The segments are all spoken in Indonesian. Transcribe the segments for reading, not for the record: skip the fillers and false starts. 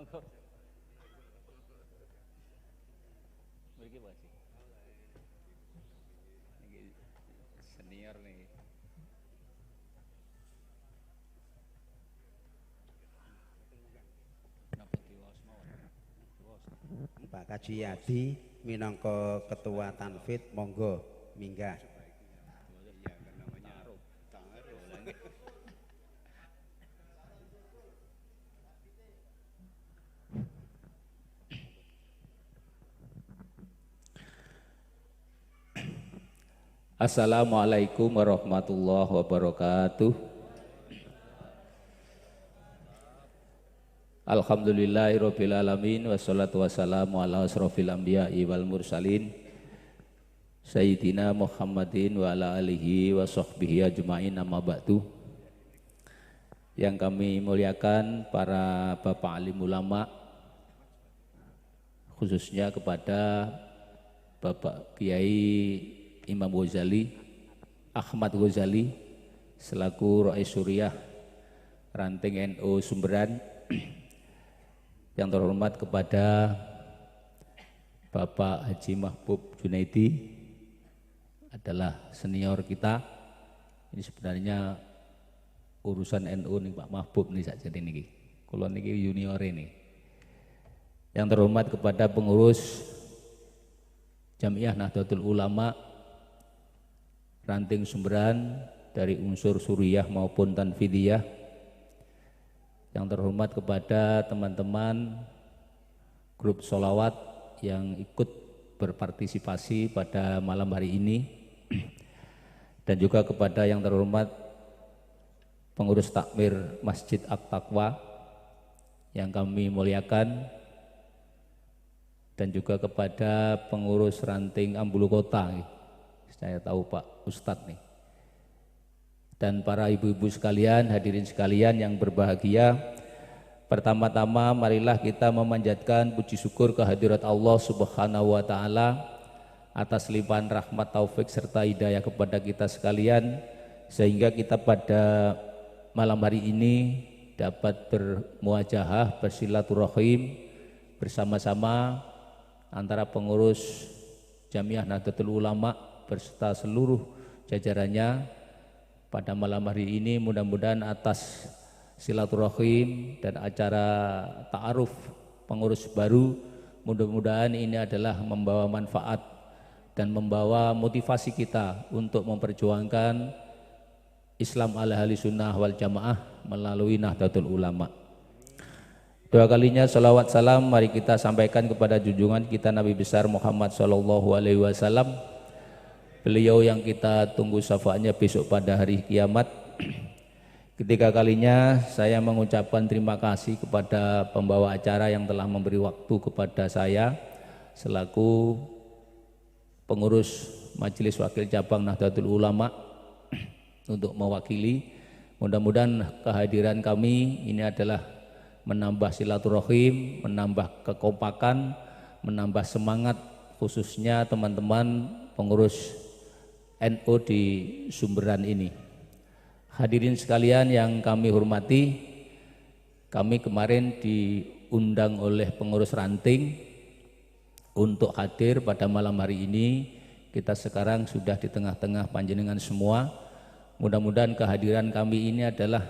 Mriki Pak sih. Niki senior nih. Napa diwaos mawon? Diwaos. Pak Kaji Yadi minangka ketua Tanfid, monggo minggah. Iya kan namanya Ta'aruf. Assalamualaikum warahmatullahi wabarakatuh. Alhamdulillahirabbil alamin wassalatu wassalamu ala asrofil anbiya'i wal mursalin Sayyidina Muhammadin wa ala alihi wa sahbihi ajma'in, amma ba'du. Yang kami muliakan para bapak alim ulama, khususnya kepada Bapak Kiai Imam Ghazali, Ahmad Ghazali selaku Rais Suriah Ranting NU Sumberan. Yang terhormat kepada Bapak Haji Mahbub Junaidi, adalah senior kita. Ini sebenarnya urusan NU nih Pak Mahbub nih saja ini. Kalau niki junior ini. Yang terhormat kepada pengurus Jamiah Nahdlatul Ulama Ranting Sumberan dari unsur Suriah maupun Tanfidiyah. Yang terhormat kepada teman-teman grup sholawat yang ikut berpartisipasi pada malam hari ini, dan juga kepada yang terhormat pengurus takmir Masjid At-Taqwa yang kami muliakan, dan juga kepada pengurus Ranting Ambulu Kota, saya tahu Pak Ustadz nih, dan para ibu-ibu sekalian, hadirin sekalian yang berbahagia. Pertama-tama marilah kita memanjatkan puji syukur kehadirat Allah Subhanahu wa taala atas limpahan rahmat, taufik serta hidayah kepada kita sekalian, sehingga kita pada malam hari ini dapat bermuajahah, bersilaturahim bersama-sama antara pengurus Jamiah Nahdlatul Ulama beserta seluruh jajarannya. Pada malam hari ini mudah-mudahan atas silaturahim dan acara ta'aruf pengurus baru, mudah-mudahan ini adalah membawa manfaat dan membawa motivasi kita untuk memperjuangkan Islam ala ahli sunnah wal jamaah melalui Nahdlatul Ulama. Dua kalinya salawat salam mari kita sampaikan kepada junjungan kita Nabi besar Muhammad sallallahu alaihi wasallam, beliau yang kita tunggu syafaatnya besok pada hari kiamat. Ketiga kalinya saya mengucapkan terima kasih kepada pembawa acara yang telah memberi waktu kepada saya selaku pengurus Majelis Wakil Cabang Nahdlatul Ulama untuk mewakili. Mudah-mudahan kehadiran kami ini adalah menambah silaturahim, menambah kekompakan, menambah semangat, khususnya teman-teman pengurus NU di Sumberan ini. Hadirin sekalian yang kami hormati, kami kemarin diundang oleh pengurus Ranting untuk hadir pada malam hari ini. Kita sekarang sudah di tengah-tengah panjenengan semua. Mudah-mudahan kehadiran kami ini adalah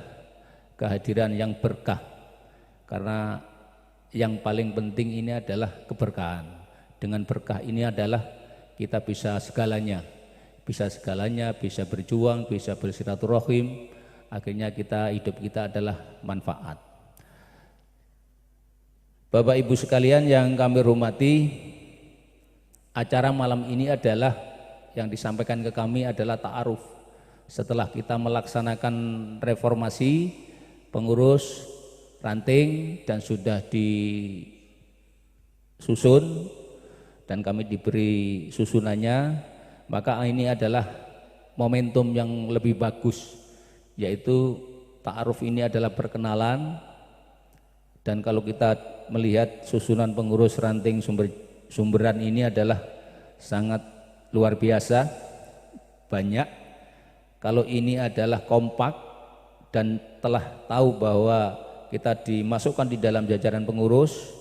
kehadiran yang berkah, karena yang paling penting ini adalah keberkahan. Dengan berkah ini adalah kita bisa segalanya, bisa berjuang, bisa bersilaturahim, akhirnya hidup kita adalah manfaat. Bapak Ibu sekalian yang kami hormati, acara malam ini adalah yang disampaikan ke kami adalah ta'aruf. Setelah kita melaksanakan reformasi pengurus Ranting dan sudah disusun dan kami diberi susunannya, maka ini adalah momentum yang lebih bagus, yaitu ta'aruf ini adalah perkenalan. Dan kalau kita melihat susunan pengurus Ranting Sumberan ini adalah sangat luar biasa, banyak. Kalau ini adalah kompak dan telah tahu bahwa kita dimasukkan di dalam jajaran pengurus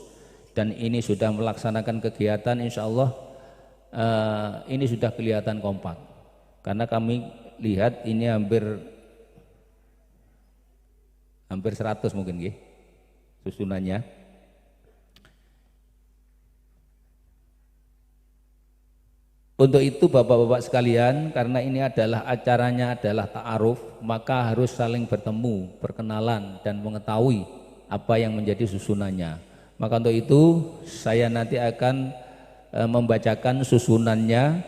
dan ini sudah melaksanakan kegiatan, insya Allah ini sudah kelihatan kompak. Karena kami lihat ini hampir 100 mungkin susunannya. Untuk itu Bapak-bapak sekalian, karena ini adalah acaranya adalah ta'aruf, maka harus saling bertemu, berkenalan dan mengetahui apa yang menjadi susunannya. Maka untuk itu saya nanti akan membacakan susunannya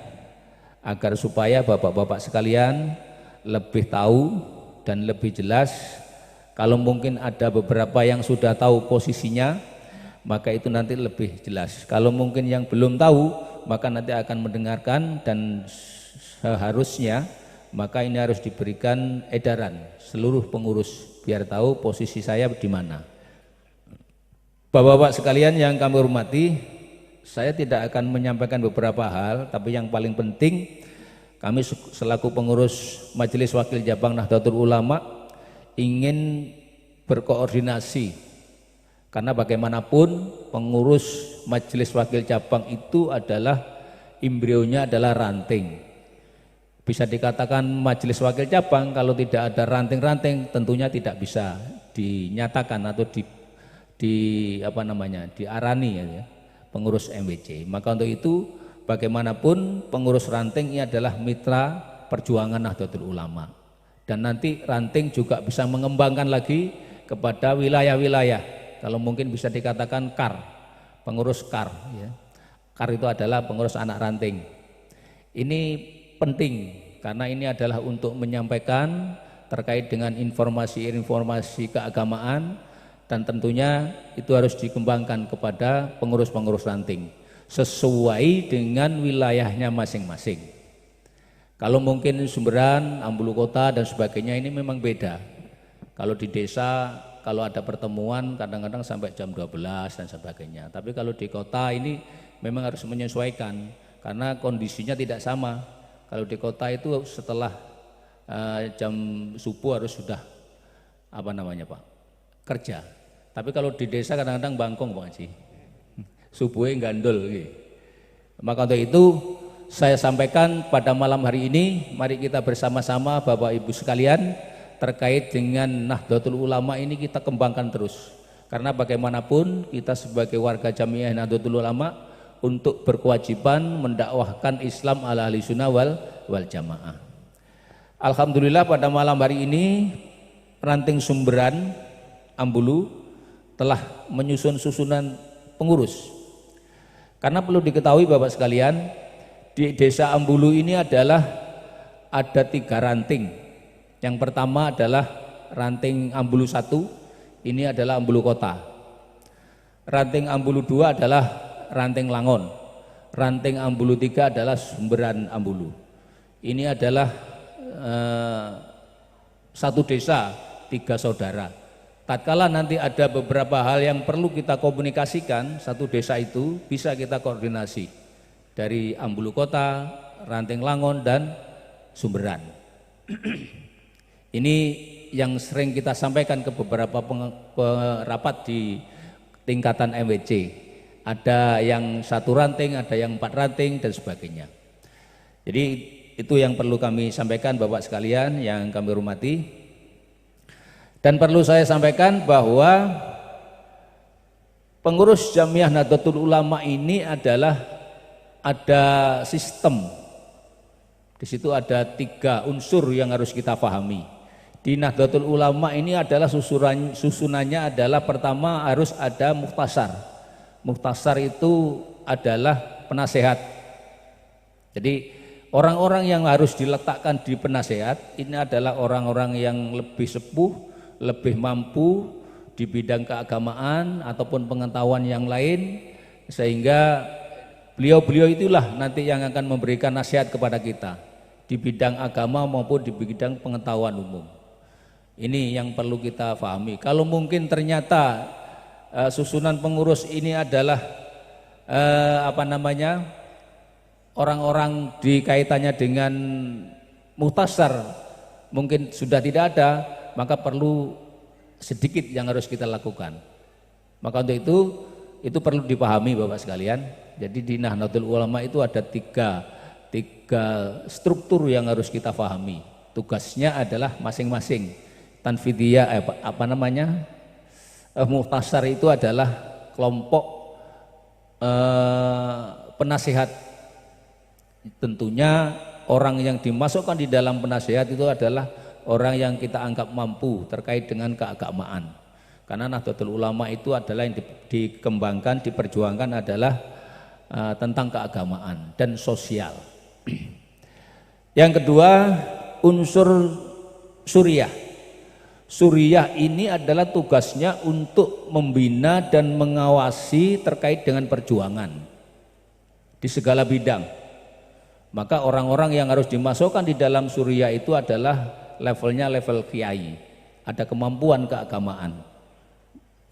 agar supaya Bapak-bapak sekalian lebih tahu dan lebih jelas. Kalau mungkin ada beberapa yang sudah tahu posisinya, maka itu nanti lebih jelas. Kalau mungkin yang belum tahu, maka nanti akan mendengarkan dan seharusnya maka ini harus diberikan edaran seluruh pengurus biar tahu posisi saya di mana. Bapak-bapak sekalian yang kami hormati, saya tidak akan menyampaikan beberapa hal, tapi yang paling penting kami selaku pengurus Majelis Wakil Cabang Nahdlatul Ulama ingin berkoordinasi. Karena bagaimanapun pengurus Majelis Wakil Cabang itu adalah embrionya adalah ranting. Bisa dikatakan Majelis Wakil Cabang kalau tidak ada ranting-ranting tentunya tidak bisa dinyatakan atau diarani ya, pengurus MWC. Maka untuk itu bagaimanapun pengurus ranting ini adalah mitra perjuangan Nahdlatul Ulama. Dan nanti ranting juga bisa mengembangkan lagi kepada wilayah-wilayah. Kalau mungkin bisa dikatakan KAR, pengurus KAR ya. KAR itu adalah pengurus anak ranting. Ini penting karena ini adalah untuk menyampaikan terkait dengan informasi-informasi keagamaan dan tentunya itu harus dikembangkan kepada pengurus-pengurus ranting sesuai dengan wilayahnya masing-masing. Kalau mungkin Sumberan, Ambulu Kota dan sebagainya ini memang beda. Kalau di desa kalau ada pertemuan kadang-kadang sampai jam 12 dan sebagainya. Tapi kalau di kota ini memang harus menyesuaikan karena kondisinya tidak sama. Kalau di kota itu setelah jam subuh harus sudah Pak kerja. Tapi kalau di desa kadang-kadang bangkong Pak Haji. Subuhnya gandul gitu. Maka untuk itu saya sampaikan pada malam hari ini, mari kita bersama-sama Bapak Ibu sekalian terkait dengan Nahdlatul Ulama ini kita kembangkan terus. Karena bagaimanapun kita sebagai warga Jamiah Nahdlatul Ulama untuk berkewajiban mendakwahkan Islam ala ahli sunnah wal jamaah. Alhamdulillah pada malam hari ini ranting Sumberan Ambulu telah menyusun susunan pengurus. Karena perlu diketahui Bapak sekalian, di desa Ambulu ini adalah ada 3 ranting. Yang pertama adalah ranting Ambulu 1, ini adalah Ambulu Kota. Ranting Ambulu 2 adalah ranting Langon. Ranting Ambulu 3 adalah Sumberan Ambulu. Ini adalah satu desa, 3 saudara. Tatkala nanti ada beberapa hal yang perlu kita komunikasikan, satu desa itu bisa kita koordinasi dari Ambulu Kota, ranting Langon dan Sumberan. Ini yang sering kita sampaikan ke beberapa rapat di tingkatan MWC. Ada yang 1 ranting, ada yang 4 ranting dan sebagainya. Jadi itu yang perlu kami sampaikan Bapak sekalian yang kami hormati. Dan perlu saya sampaikan bahwa pengurus Jamiah Nahdlatul Ulama ini adalah ada sistem. Di situ ada 3 unsur yang harus kita pahami. Di Nahdlatul Ulama ini adalah susunannya adalah pertama harus ada mukhtasar. Mukhtasar itu adalah penasehat. Jadi orang-orang yang harus diletakkan di penasehat ini adalah orang-orang yang lebih sepuh, lebih mampu di bidang keagamaan ataupun pengetahuan yang lain, sehingga beliau-beliau itulah nanti yang akan memberikan nasihat kepada kita di bidang agama maupun di bidang pengetahuan umum. Ini yang perlu kita pahami. Kalau mungkin ternyata susunan pengurus ini adalah orang-orang dikaitannya dengan mukhtasar mungkin sudah tidak ada, maka perlu sedikit yang harus kita lakukan. Maka untuk itu perlu dipahami Bapak sekalian. Jadi di Nahdlatul Ulama itu ada tiga struktur yang harus kita pahami. Tugasnya adalah masing-masing. Tanfidiyah Muhtasar itu adalah kelompok penasihat. Tentunya orang yang dimasukkan di dalam penasihat itu adalah orang yang kita anggap mampu terkait dengan keagamaan. Karena Nahdlatul Ulama itu adalah yang dikembangkan, diperjuangkan adalah tentang keagamaan dan sosial. Yang kedua, unsur suriah. Suriah ini adalah tugasnya untuk membina dan mengawasi terkait dengan perjuangan di segala bidang. Maka orang-orang yang harus dimasukkan di dalam suriah itu adalah levelnya level kiai, ada kemampuan keagamaan.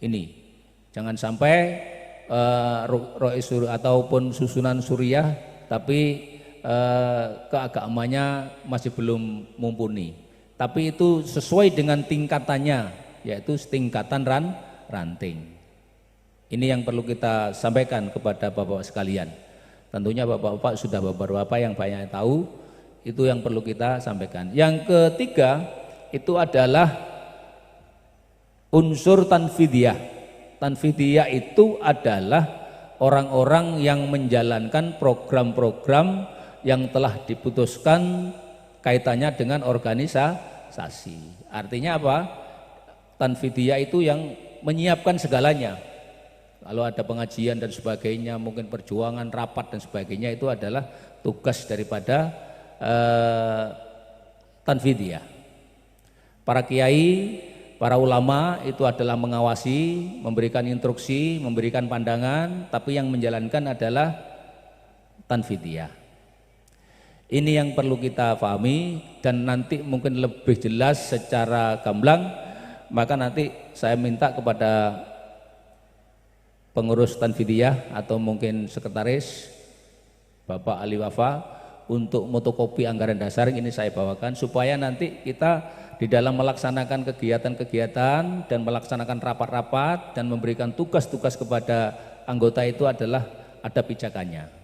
Ini jangan sampai ataupun susunan suriah tapi keagamaannya masih belum mumpuni. Tapi itu sesuai dengan tingkatannya, yaitu tingkatan ranting. Ini yang perlu kita sampaikan kepada Bapak-Bapak sekalian. Tentunya Bapak-Bapak sudah beberapa yang banyak tahu, itu yang perlu kita sampaikan. Yang ketiga itu adalah unsur tanfidiyah. Tanfidiyah itu adalah orang-orang yang menjalankan program-program yang telah diputuskan kaitannya dengan organisasi. Artinya apa? Tanfidiyah itu yang menyiapkan segalanya. Kalau ada pengajian dan sebagainya, mungkin perjuangan, rapat dan sebagainya, itu adalah tugas daripada tanfidiyah. Para kiai, para ulama itu adalah mengawasi, memberikan instruksi, memberikan pandangan, tapi yang menjalankan adalah tanfidiyah. Ini yang perlu kita pahami, dan nanti mungkin lebih jelas secara gamblang, maka nanti saya minta kepada pengurus tanfidiyah atau mungkin sekretaris Bapak Ali Wafa untuk motokopi anggaran dasar ini saya bawakan, supaya nanti kita di dalam melaksanakan kegiatan-kegiatan dan melaksanakan rapat-rapat dan memberikan tugas-tugas kepada anggota itu adalah ada pijakannya.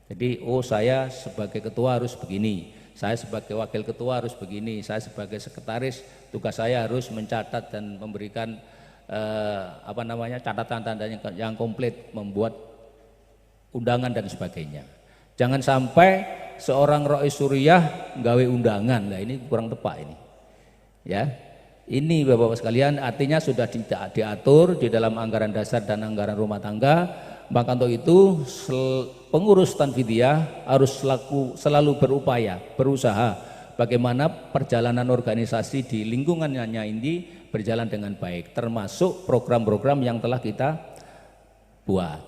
Jadi saya sebagai ketua harus begini, saya sebagai wakil ketua harus begini, saya sebagai sekretaris tugas saya harus mencatat dan memberikan catatan yang komplit, membuat undangan dan sebagainya. Jangan sampai seorang Rois Suriah gawe undangan, lah ini kurang tepat ini. Ya, ini Bapak-Bapak sekalian, artinya sudah diatur di dalam anggaran dasar dan anggaran rumah tangga. Maka untuk itu pengurus tanfidiyah harus selalu berusaha bagaimana perjalanan organisasi di lingkungannya ini berjalan dengan baik, termasuk program-program yang telah kita buat.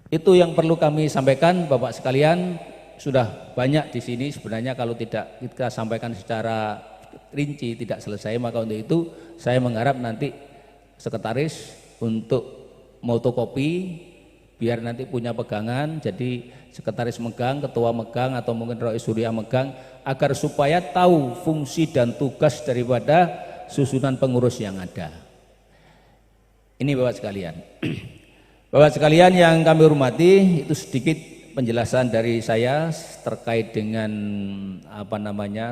Itu yang perlu kami sampaikan Bapak sekalian. Sudah banyak di sini sebenarnya, kalau tidak kita sampaikan secara rinci tidak selesai. Maka untuk itu saya mengharap nanti sekretaris untuk motokopi, biar nanti punya pegangan, jadi sekretaris megang, ketua megang, atau mungkin Rois Suriah megang, agar supaya tahu fungsi dan tugas daripada susunan pengurus yang ada. Ini Bapak sekalian. Bapak sekalian yang kami hormati, itu sedikit penjelasan dari saya terkait dengan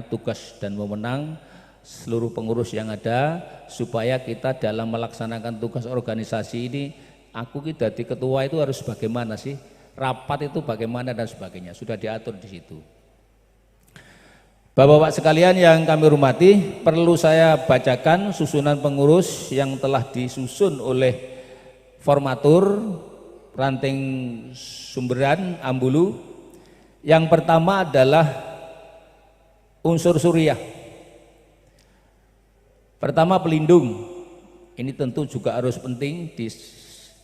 tugas dan wewenang seluruh pengurus yang ada, supaya kita dalam melaksanakan tugas organisasi ini, aku jadi ketua itu harus bagaimana sih, rapat itu bagaimana dan sebagainya, sudah diatur di situ. Bapak-bapak sekalian yang kami hormati, perlu saya bacakan susunan pengurus yang telah disusun oleh formatur ranting sumberan Ambulu. Yang pertama adalah unsur suriah. Pertama pelindung. Ini tentu juga harus penting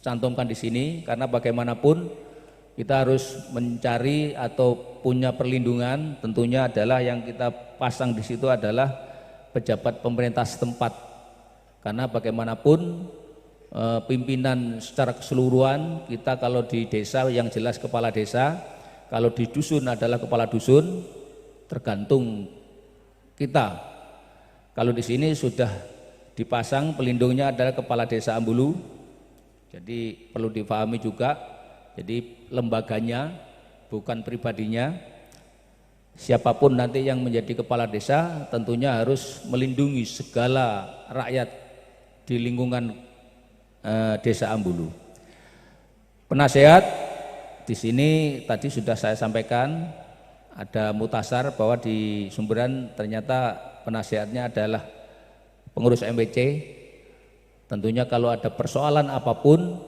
cantumkan di sini, karena bagaimanapun kita harus mencari atau punya perlindungan. Tentunya adalah yang kita pasang di situ adalah pejabat pemerintah setempat, karena bagaimanapun pimpinan secara keseluruhan kita, kalau di desa yang jelas kepala desa, kalau di dusun adalah kepala dusun, tergantung kita. Kalau di sini sudah dipasang pelindungnya adalah kepala desa Ambulu. Jadi perlu dipahami juga, jadi lembaganya bukan pribadinya. Siapapun nanti yang menjadi kepala desa tentunya harus melindungi segala rakyat di lingkungan desa Ambulu. Penasehat di sini tadi sudah saya sampaikan, ada mutasar bahwa di Sumberan ternyata penasehatnya adalah pengurus MPC. Tentunya kalau ada persoalan apapun,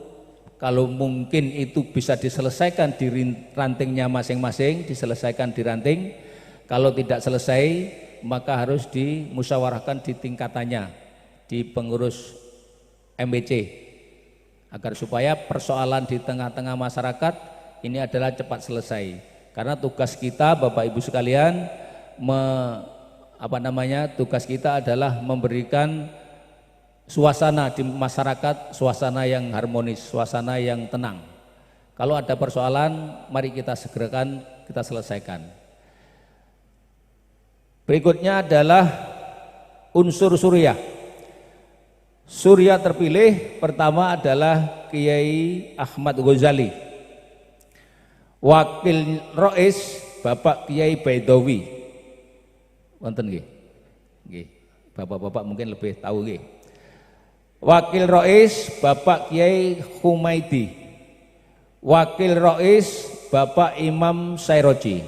kalau mungkin itu bisa diselesaikan di rantingnya masing-masing, diselesaikan di ranting. Kalau tidak selesai, maka harus dimusyawarahkan di tingkatannya, di pengurus MPC, agar supaya persoalan di tengah-tengah masyarakat ini adalah cepat selesai. Karena tugas kita, Bapak Ibu sekalian, tugas kita adalah memberikan suasana di masyarakat, suasana yang harmonis, suasana yang tenang. Kalau ada persoalan, mari kita segerakan, kita selesaikan. Berikutnya adalah unsur suriah. Suriah terpilih pertama adalah Kiai Ahmad Ghazali. Wakil Rois Bapak Kiai Baidawi. Wonten nggih? Nggih. Bapak-bapak mungkin lebih tahu nggih. Wakil Rois Bapak Kiai Humaidi. Wakil Rois Bapak Imam Sairoji.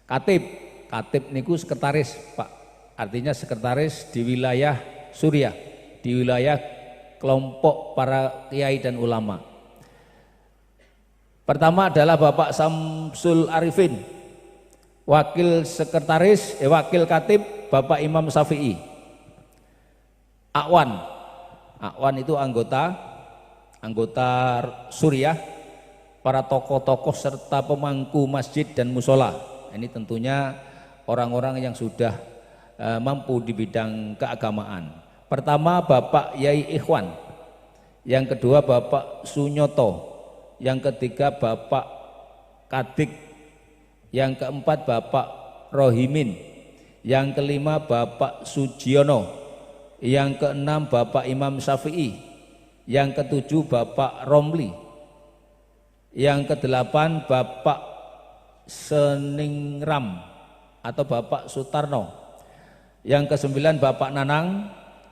Katib niku sekretaris, Pak. Artinya sekretaris di wilayah Suriah, di wilayah kelompok para kiai dan ulama. Pertama adalah Bapak Samsul Arifin. Wakil wakil katib Bapak Imam Syafi'i. Akwan itu anggota Suriah, para tokoh-tokoh serta pemangku masjid dan musola. Ini tentunya orang-orang yang sudah mampu di bidang keagamaan. Pertama Bapak Yai Ikhwan, yang kedua Bapak Sunyoto, yang ketiga Bapak Kadik, yang keempat Bapak Rohimin, yang kelima Bapak Sujiono, yang keenam Bapak Imam Syafi'i, yang ketujuh Bapak Romli, yang kedelapan Bapak Seningram atau Bapak Sutarno, yang kesembilan Bapak Nanang,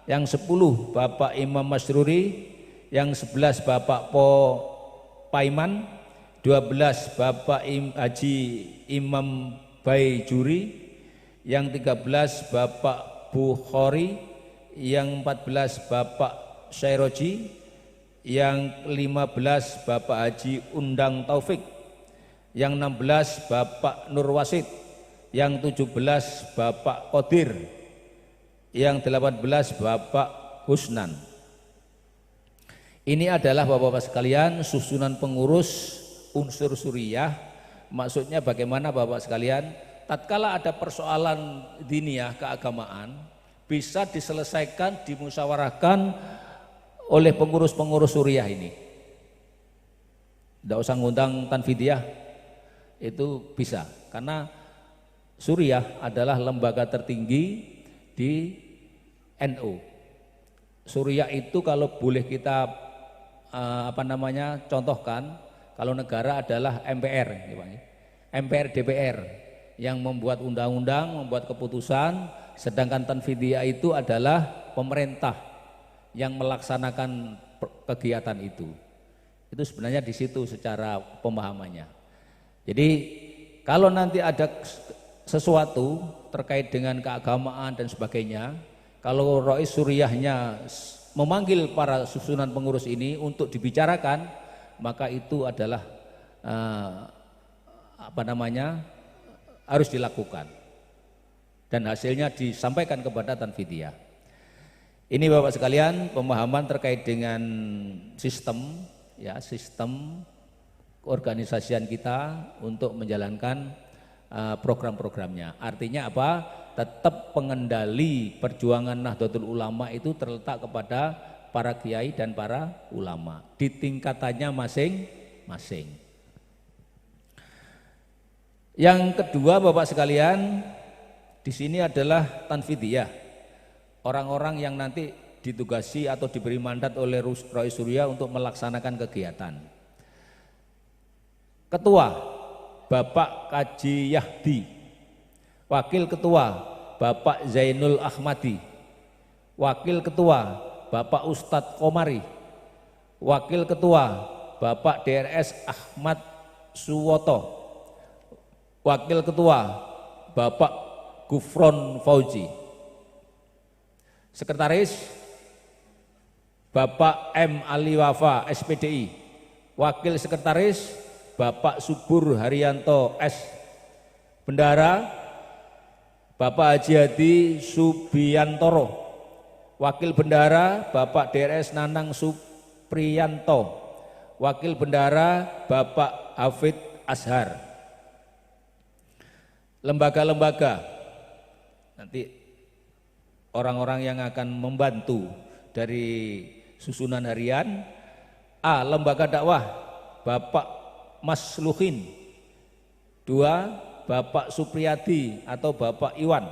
yang 10 Bapak Imam Masruri, yang 11 Bapak Paiman, 12 Bapak Haji Imam Baijuri, yang 13 Bapak Bukhari, yang 14 Bapak Sairoji, yang 15 Bapak Haji Undang Taufik, yang 16 Bapak Nurwasid, yang 17 Bapak Qadir, yang 18 Bapak Husnan. Ini adalah Bapak-bapak sekalian susunan pengurus unsur suriah. Maksudnya bagaimana Bapak sekalian, tatkala ada persoalan diniyah keagamaan bisa diselesaikan, dimusyawarahkan oleh pengurus-pengurus suriah ini. Tidak usah ngundang tanfidiyah, itu bisa, karena suriah adalah lembaga tertinggi di NU. Suriah itu kalau boleh kita contohkan, kalau negara adalah MPR, MPR DPR yang membuat undang-undang, membuat keputusan, sedangkan tanfidiyah itu adalah pemerintah yang melaksanakan kegiatan itu. Itu sebenarnya di situ secara pemahamannya. Jadi kalau nanti ada sesuatu terkait dengan keagamaan dan sebagainya, kalau Rois Suriahnya memanggil para susunan pengurus ini untuk dibicarakan, maka itu adalah harus dilakukan dan hasilnya disampaikan kepada tanfidiyah. Ini Bapak sekalian pemahaman terkait dengan sistem keorganisasian kita untuk menjalankan program-programnya. Artinya apa? Tetap pengendali perjuangan Nahdlatul Ulama itu terletak kepada para kiai dan para ulama di tingkatannya masing-masing. Yang kedua Bapak sekalian, di sini adalah tanfidiyah. orang-orang yang nanti ditugasi atau diberi mandat oleh Rois Surya untuk melaksanakan kegiatan. Ketua Bapak Kaji Yahdi, Wakil Ketua Bapak Zainul Ahmadi, Wakil Ketua Bapak Ustadz Komari, Wakil Ketua Bapak DRS Ahmad Suwoto, Wakil Ketua Bapak Gufron Fauzi, Sekretaris Bapak M. Ali Wafa SPDI, Wakil Sekretaris Bapak Subur Haryanto S. Bendara Bapak Haji Hadi Subiyantoro, Wakil Bendara Bapak DRS Nanang Supriyanto, Wakil Bendara Bapak Hafid Ashar. Lembaga-lembaga, nanti orang-orang yang akan membantu dari susunan harian. A. Lembaga dakwah Bapak Masluhin. 2. Bapak Supriyadi atau Bapak Iwan.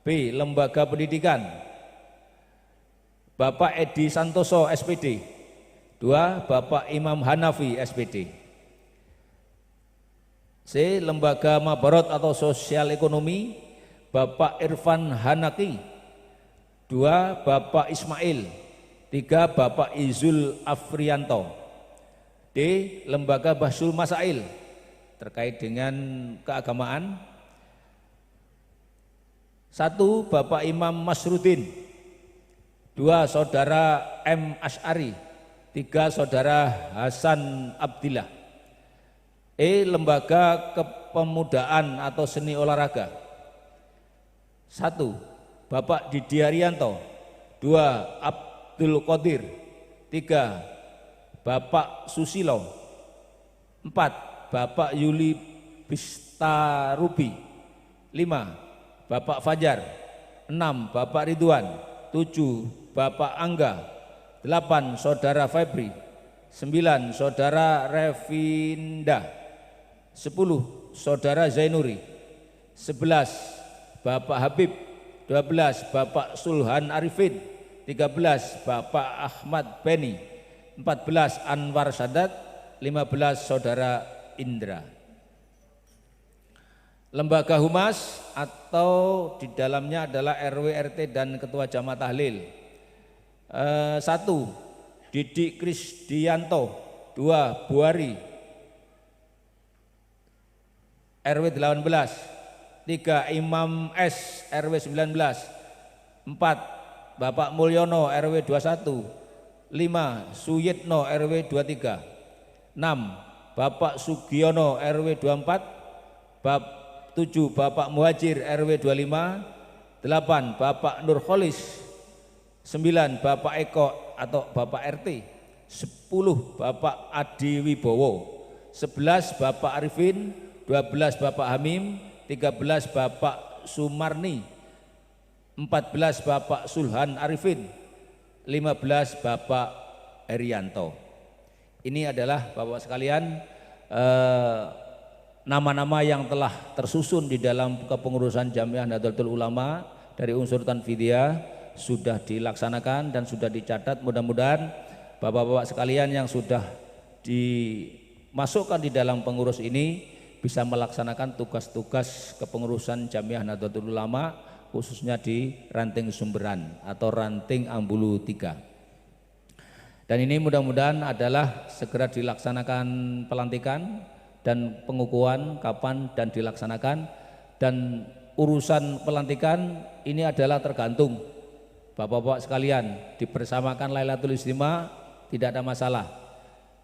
B. Lembaga pendidikan Bapak Edi Santoso SPD. 2. Bapak Imam Hanafi SPD. C. Lembaga Mabarot atau Sosial Ekonomi Bapak Irfan Hanaki. 2. Bapak Ismail. 3. Bapak Izul Afrianto. D. Lembaga Bahsul Masail terkait dengan keagamaan. 1. Bapak Imam Masrudin. 2. Saudara M. Asy'ari. 3. Saudara Hasan Abdillah. E. Lembaga Kepemudaan atau Seni Olahraga. 1. Bapak Didi Arianto. 2. Abdul Qadir. 3. Bapak Susilo. 4. Bapak Yuli Bistarubi. 5. Bapak Fajar. 6. Bapak Ridwan. 7. Bapak Angga. 8. Saudara Febri. 9. Saudara Revinda. 10. Saudara Zainuri. 11. Bapak Habib. 12. Bapak Sulhan Arifin. 13. Bapak Ahmad Beni. 14. Anwar Sadat. 15. Saudara Indra. Lembaga Humas atau di dalamnya adalah RW, RT dan Ketua Jamaah Tahlil. 1. Didik Krisdianto. 2. Buari RW 18. 3. Imam S RW 19. 4. Bapak Mulyono RW 21. 5. Suyitno RW 23. 6. Bapak Sugiono RW 24. 7. Bapak Muhajir RW 25. 8. Bapak Nurholis. 9. Bapak Eko atau Bapak RT. 10. Bapak Adi Wibowo. 11. Bapak Arifin. 12. Bapak Hamim. 13. Bapak Sumarni. 14. Bapak Sulhan Arifin. 15. Bapak Herianto. Ini adalah Bapak sekalian nama-nama yang telah tersusun di dalam kepengurusan Jamiah Nahdlatul Ulama dari unsur Tanfidiyah sudah dilaksanakan dan sudah dicatat. Mudah-mudahan Bapak-bapak sekalian yang sudah dimasukkan di dalam pengurus ini bisa melaksanakan tugas-tugas kepengurusan Jamiah Nahdlatul Ulama khususnya di ranting Sumberan atau ranting Ambulu 3. Dan ini mudah-mudahan adalah segera dilaksanakan pelantikan dan pengukuhan kapan dan dilaksanakan, dan urusan pelantikan ini adalah tergantung Bapak-bapak sekalian dibersamakan Lailatul Istimewa tidak ada masalah.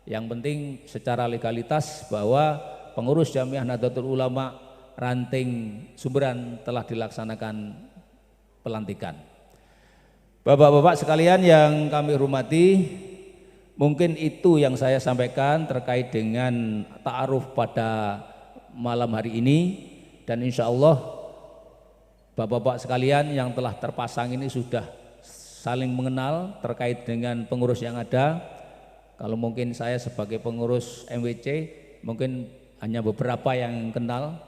Yang penting secara legalitas bahwa pengurus Jamiah Nahdlatul Ulama ranting Sumberan telah dilaksanakan pelantikan. Bapak-bapak sekalian yang kami hormati, mungkin itu yang saya sampaikan terkait dengan ta'aruf pada malam hari ini, dan insya Allah bapak-bapak sekalian yang telah terpasang ini sudah saling mengenal terkait dengan pengurus yang ada. Kalau mungkin saya sebagai pengurus MWC mungkin hanya beberapa yang kenal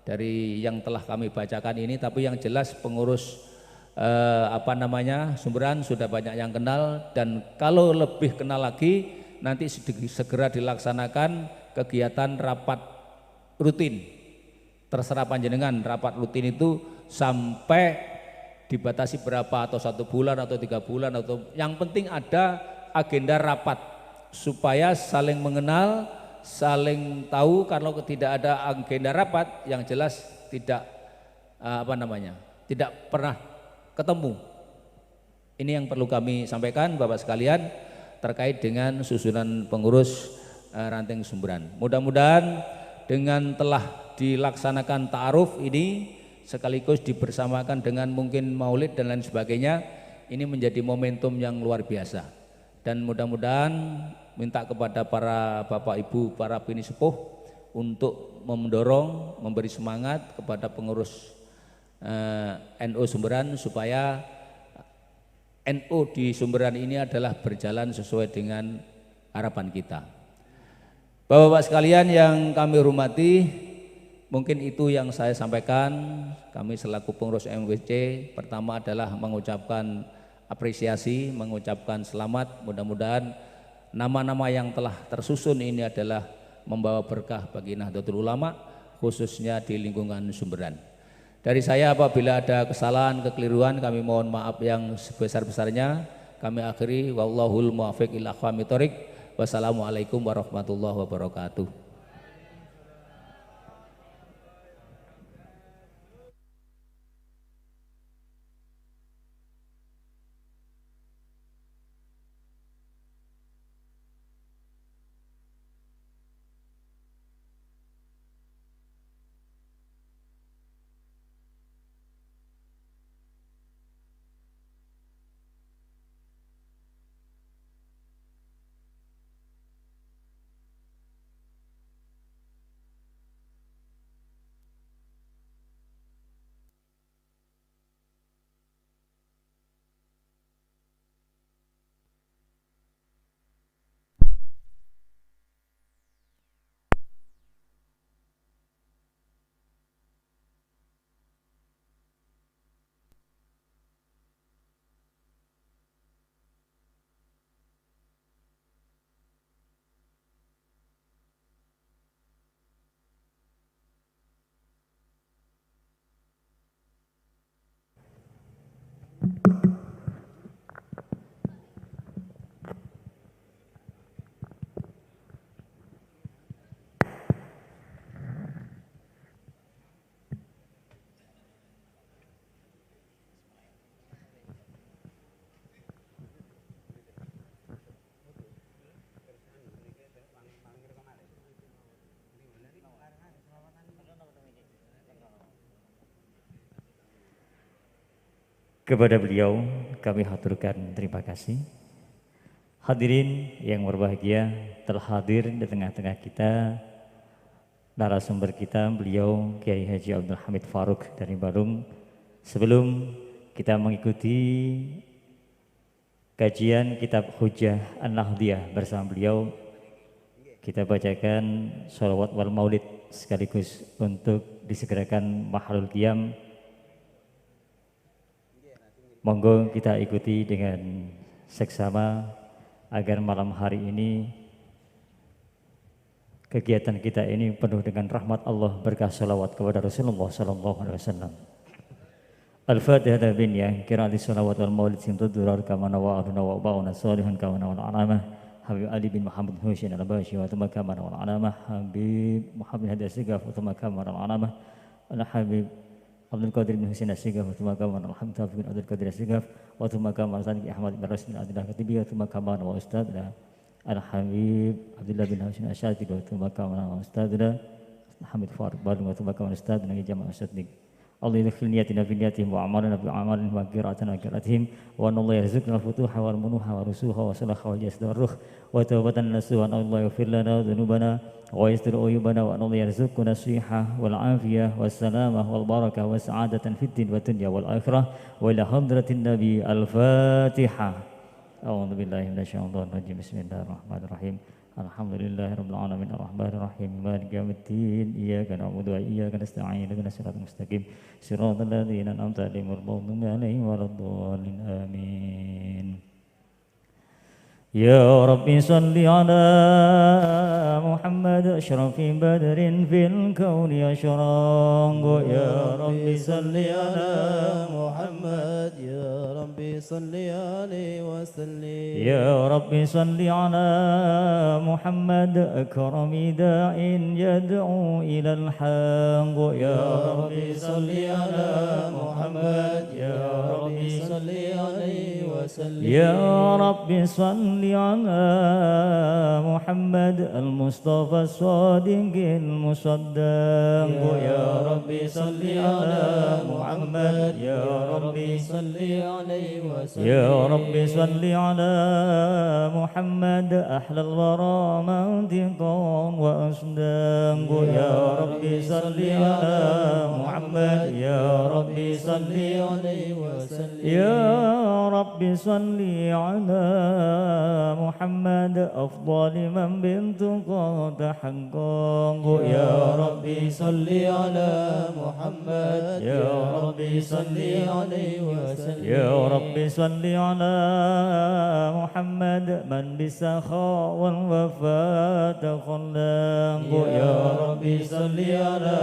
dari yang telah kami bacakan ini, tapi yang jelas pengurus Sumberan sudah banyak yang kenal, dan kalau lebih kenal lagi nanti segera dilaksanakan kegiatan rapat rutin. Terserah panjenengan, rapat rutin itu sampai dibatasi berapa, atau 1 bulan atau 3 bulan, atau yang penting ada agenda rapat supaya saling mengenal, saling tahu. Kalau tidak ada agenda rapat, yang jelas tidak tidak pernah ketemu. Ini yang perlu kami sampaikan Bapak sekalian terkait dengan susunan pengurus ranting Sumberan. Mudah-mudahan dengan telah dilaksanakan ta'aruf ini sekaligus dibersamakan dengan mungkin maulid dan lain sebagainya, ini menjadi momentum yang luar biasa. Dan mudah-mudahan minta kepada para bapak ibu, para bini sepuh untuk mendorong, memberi semangat kepada pengurus NU Sumberan supaya NU di Sumberan ini adalah berjalan sesuai dengan harapan kita. Bapak-bapak sekalian yang kami hormati, mungkin itu yang saya sampaikan. Kami selaku pengurus MWC pertama adalah mengucapkan apresiasi, mengucapkan selamat. Mudah-mudahan nama-nama yang telah tersusun ini adalah membawa berkah bagi Nahdlatul Ulama, khususnya di lingkungan Sumberan. Dari saya apabila ada kesalahan, kekeliruan, kami mohon maaf yang sebesar-besarnya. Kami akhiri, wallahul muwaffiq ila aqwamit thoriq. Wassalamualaikum warahmatullahi wabarakatuh. Kepada beliau kami haturkan terima kasih. Hadirin yang berbahagia, telah hadir di tengah-tengah kita narasumber kita, beliau Kiai Haji Abdul Hamid Faruk dari Bandung. Sebelum kita mengikuti kajian kitab Hujjah An-Nahdliyah bersama beliau, kita bacakan sholawat wal maulid sekaligus untuk disegerakan mahalul qiyam. Monggo kita ikuti dengan seksama agar malam hari ini kegiatan kita ini penuh dengan rahmat Allah, berkah salawat kepada Rasulullah SAW. Al-Fatihah bin ya qiraati salawat wal maulid simtudur kama nawa'aduna wa ba'una salihan kama nawal alamah Habib Ali bin Muhammad Husain al-Bashi wa tuma kama nawal alamah Habib Muhammad Hadasigaf wa tuma kama nawal alamah Al-Habib Abdul Qadir bin Husain As-Sigaf wa tuma kama nawal Hamid bin Abdul Qadir As-Sigaf wa tuma kama Sani Ahmad bin Rasul Adillah Katibi wa tuma kama nawal Ustadna Al-Habib Abdullah bin Husain Asyadi wa tuma kama nawal Ustadna Hamid Faruk Badung wa tuma kama Ustadna Jamaah Ustadnik Allah yadkhil niyatina fi niyatihim wa amalana fi amalihim wa qira'atana qira'atihim wa Allah yarzuqna al-futuha wal munuha wa rusuha wa salaha wal jasad wa ruh wa tawbatan nasuha wa Allah yaghfir lana dhunubana wa yastur uyubana wa Allah yarzuqna as-sihah wal afiyah was salamah wal barakah wa sa'adatan fid din wa dunya wal akhirah wa ila hadratin nabi al-Fatihah. A'udzu billahi minasyaitonir rajim. Bismillahirrahmanirrahim. Alhamdulillahirabbil alamin arrahmanir rahim maliki yaumiddin iyyaka na'budu wa iyyaka nasta'in ihdinas siratal mustaqim siratal ladzina an'amta 'alaihim ghairil maghdubi 'alaihim waladdallin amin. Ya Rabbi salli ala Muhammad ashrafi badrin fil kauni ashraq. Ya Rabbi salli ala Muhammad ya Rabbi salli alaihi wa sallim. Ya Rabbi salli ala Muhammad akrami da'in yad'u ila al-haq. Ya Rabbi salli ala Muhammad ya Rabbi salli alaihi wa sallim. Ya Rabbi salli على محمد المصطفى الصادق المصدق. يا ربي صل على محمد يا ربي صل عليه وسلم. يا ربي صل على محمد أحلى الورى منطقا وأصداق. يا ربي صل على محمد يا ربي صل عليه وسلم. يا ربي صل على محمد أفضل من بالتقى تحقق. يا ربي صل على محمد يا ربي صل عليه وسلم. يا ربي صل على محمد من بالسخاء والوفاء تخلق. يا ربي صل على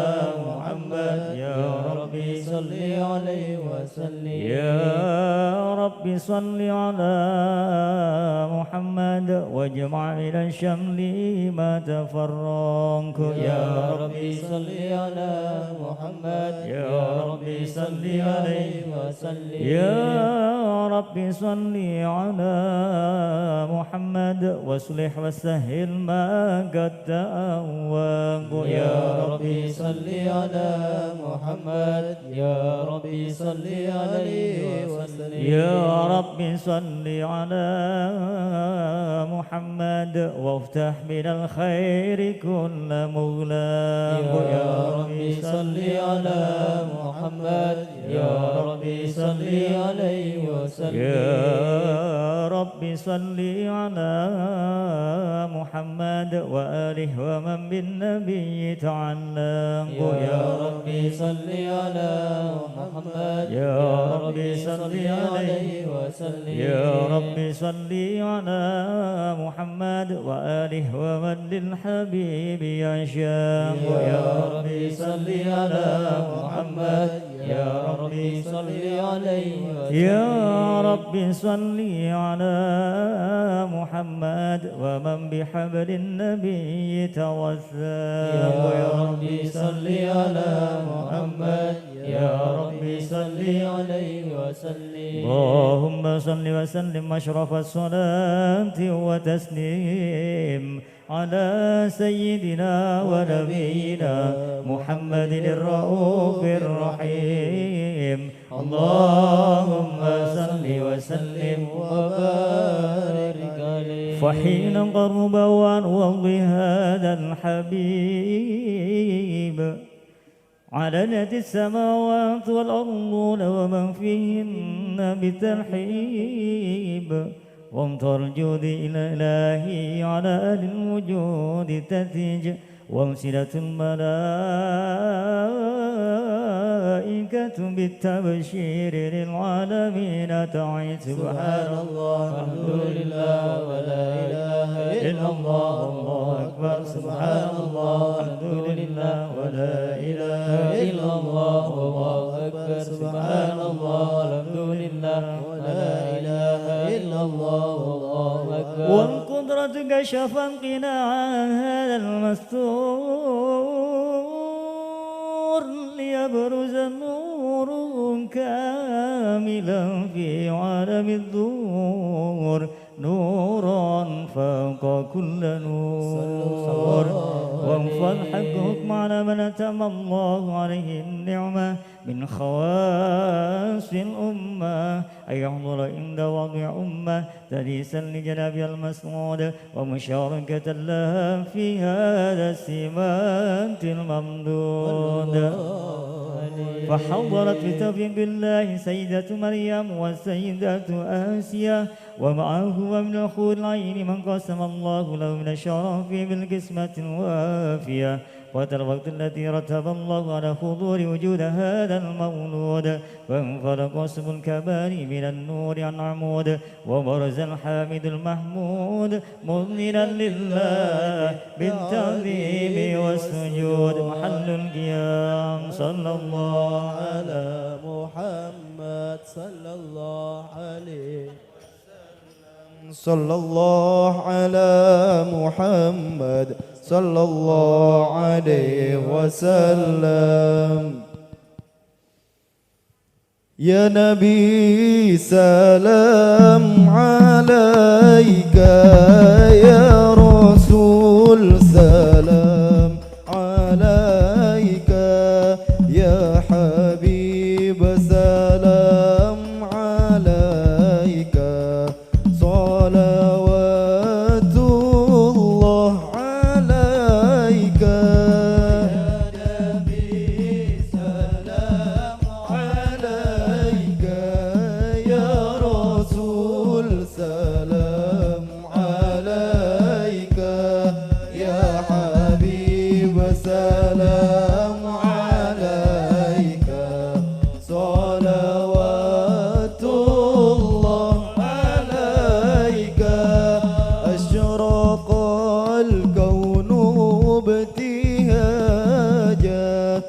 محمد يا ربي صل عليه وسلم. يا ربي صل على محمد واجمع إلى الشمل ما تفرق. يا ربي صل على محمد يا ربي صل عليه وسلم. يا ربي صل على محمد واصلح وسهل ما قد تأوق. يا ربي صل على محمد يا ربي صل عليه وسلم. يا ربي صل على محمد وافتح من الخير كل مغلاق. يا ربي صل على محمد يا ربي صل عليه وسلم. يا ربي صل على محمد وآله ومن بالنبي تعلق. يا ربي صل على محمد يا ربي صل عليه وسلم. يا ربي صل على محمد وآله ومن للحبيب يشاق. يا ربي صل على محمد يا ربي صل عليه وسلم. يا ربي صل على محمد ومن بحبل النبي توثق. يا ربي صل على محمد يا ربي صل عليه وسلم. اللهم صل وسلم أشرف الصلاة وتسليم على سيدنا ونبينا محمد الرؤوف الرحيم. اللهم صل وسلم وبارك عليه. فحين قرب وانوض هذا الحبيب علنت السماوات والأرض ومن فيهن بترحيب. وامطر الجود إلى إلهي على أهل الوجود تتج. وامسلة الملائكة بالتبشير للعالمين تعيد. سبحان الله الحمد لله ولا إله إلا الله الله أكبر. سبحان الله الحمد لله ولا إله إلا الله الله أكبر. سبحان الله الحمد لله ولا إله إلا الله الله أكبر. والقدرة كشف انقناع هذا المستور ليبرز النور كاملا في عالم الدور. نورا فوق كل نور. وانفض حق حكم على من أتم الله عليه النعمة من خواص الأمة أن يحضر عند وضع أمة تليسا لجناب المسعود ومشاركة لها في هذا السمات الممدود. فحضرت بتوفيق الله سيدة مريم والسيدة آسيا ومعه ومن الحور العين من قسم الله له من الشرف بالقسمة الوافية وقت الوقت الذي رتب الله على حضور وجود هذا المولود فانفرق اسم الكبار من النور عن عمود وبرز الحامد المحمود مظللا لله بالتعظيم والسجود محل القيام صلى الله على محمد صلى الله عليه صلى الله على محمد صلى الله عليه وسلم يا نبي سلام عليك يا رسول سلام عليك يا حبيب سلام عليك صلوات الله عليك يا نبي سلام عليك يا رسول سلام عليك يا حبيب سلام عليك صلوات الله عليك أشرق الكون ابتهاجا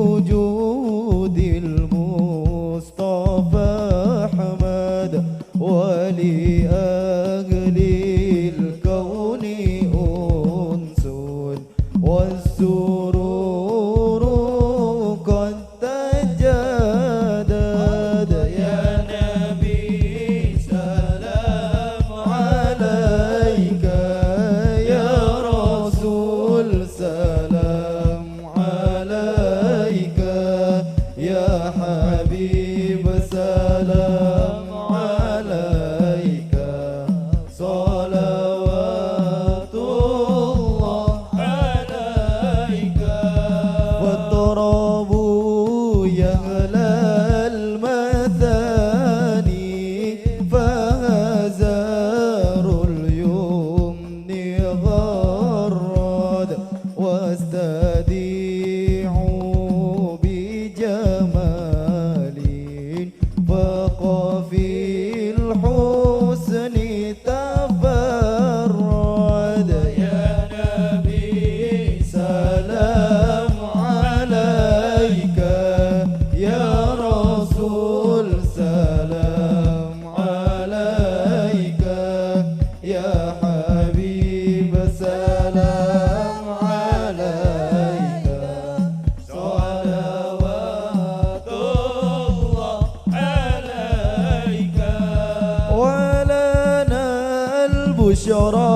بوجود المصطفى أحمد ولأهل الكون أنس والسرور قد تجدد يا نبي سلام عليك يا رسول سلام عليك يا حبيب سلام عليك صلوات الله عليك والتراب يغلى المثاني فهزار اليمن غرد واستديعوا بجمال فقفي الحسن تفرد يا نبي سلام عليك يا رسول سلام عليك يا حبيب سلام عليك صلوات الله عليك ولنا البشرى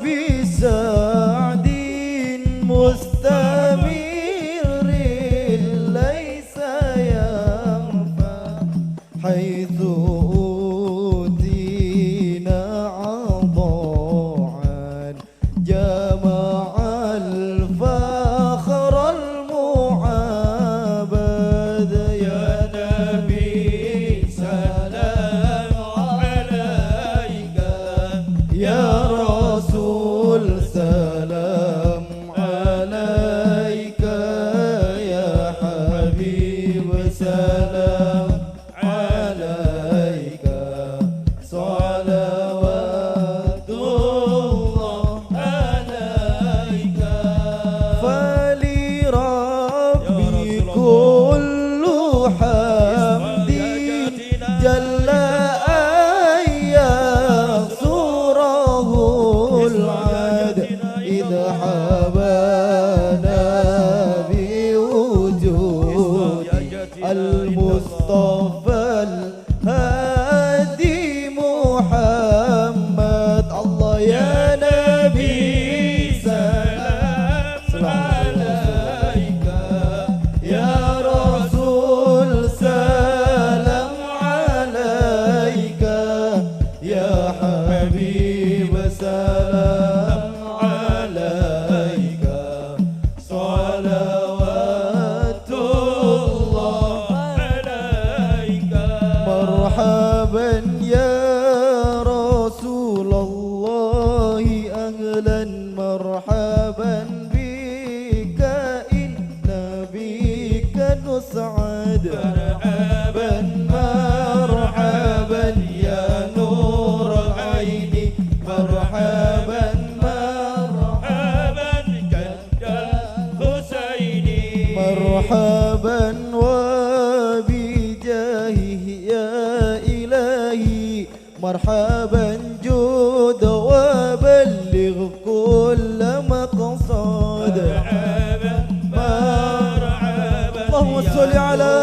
بسعد مستمر ليس ينفع حيث أوتينا عطاء جمع الفخر المعابد يا نبي سلام عليك يا رسول سلام عليك يا حبيب سلام عليك صلوات الله عليك فلربي كل حمد جل أن يغفره العد إذ حبانا بوجود المصطفى الهادي محمد الله يا نبي سلام عليك يا رسول سلام عليك يا حبيب سلام عليك صلوات مرحبا مرحبا جد الحسين مرحبا وبجاهه يا إلهي مرحبا جود وبلغ كل مقصد مرحبا اللهم صل على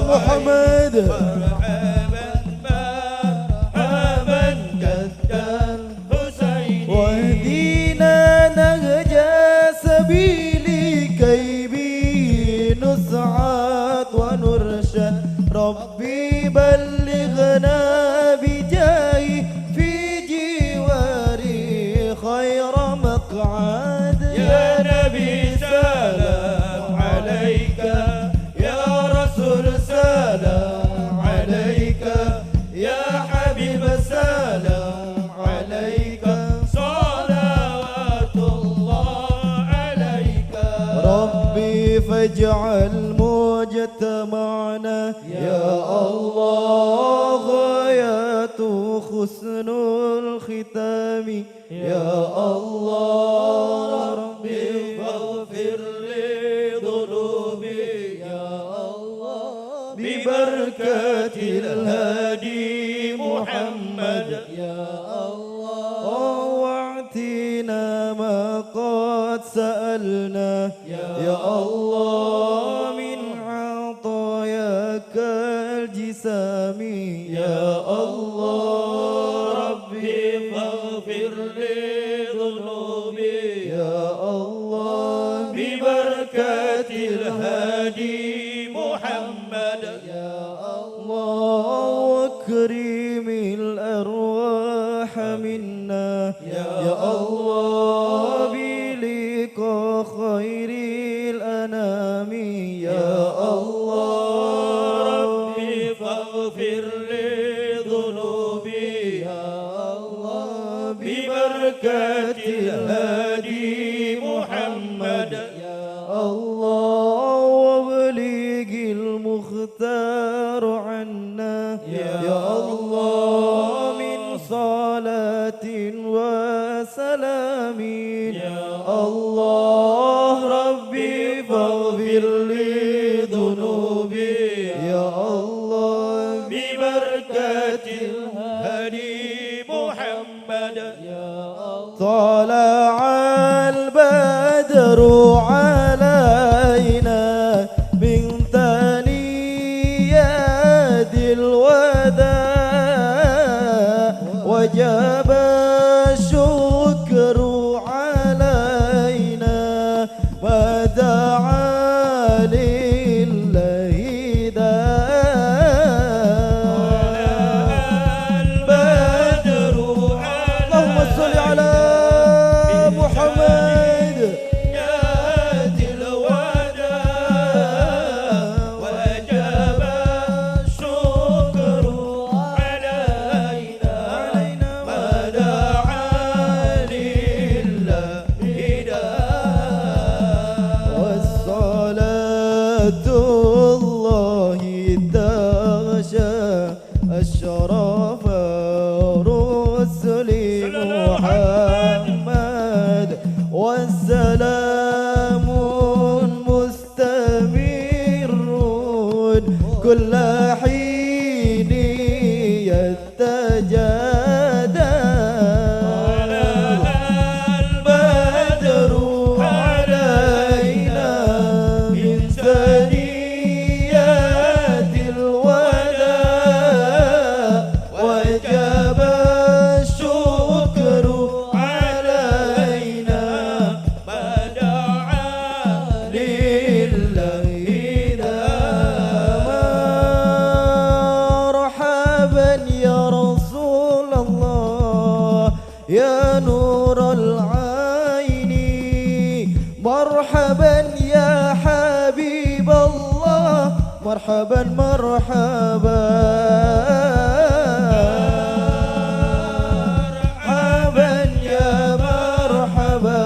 محمد مرحبا جد الحسين واهدينا نهج سبيلك به نسعد ونرشد ربي بلغنا بجاهي في جواري خير مقعد يا نبي سلام عليك يا رسول سلام عليك يا حبيب سلام عليك صلوات الله عليك ربي فاجعل مجتمعنا يا الله غاية حسن الختام يا الله ربي فاغفر لي ذنوبي يا الله ببركة الهادي محمد يا الله واعطينا ما قد سألنا يا الله من عطاياك الجسام يا الله ربي فاغفر لي ذنوبي يا الله ببركة الهادي محمد يا الله واكرم الأرواح منا يا الله بلقاء خير الأنام يا الله ربي فاغفر لي ذنوبي يا الله ببركة الهادي محمد يا الله وابلغ المختار عنا يا الله من صلاة وسلام يا الله ربي فاغفر لي ذنوبي يا الله ببركة الهادي محمد يا الله طلع البدر علينا من ثنيات الوداع وجب الشكر علينا ودعا لله البدر اللهم صل على محمد يا ذي الوداع وجب الشكر علينا ودعا لله والصلاة الله تغشى الشرف رسل محمد والسلام مستمر كل حين يتجدد البدر علينا من ثنيات الوداع وجب الشكر علينا ما دعا لله مرحبا يا رسول الله يا نور العين مرحبا يا حبيب الله مرحبا مرحبا مرحبا يا مرحبا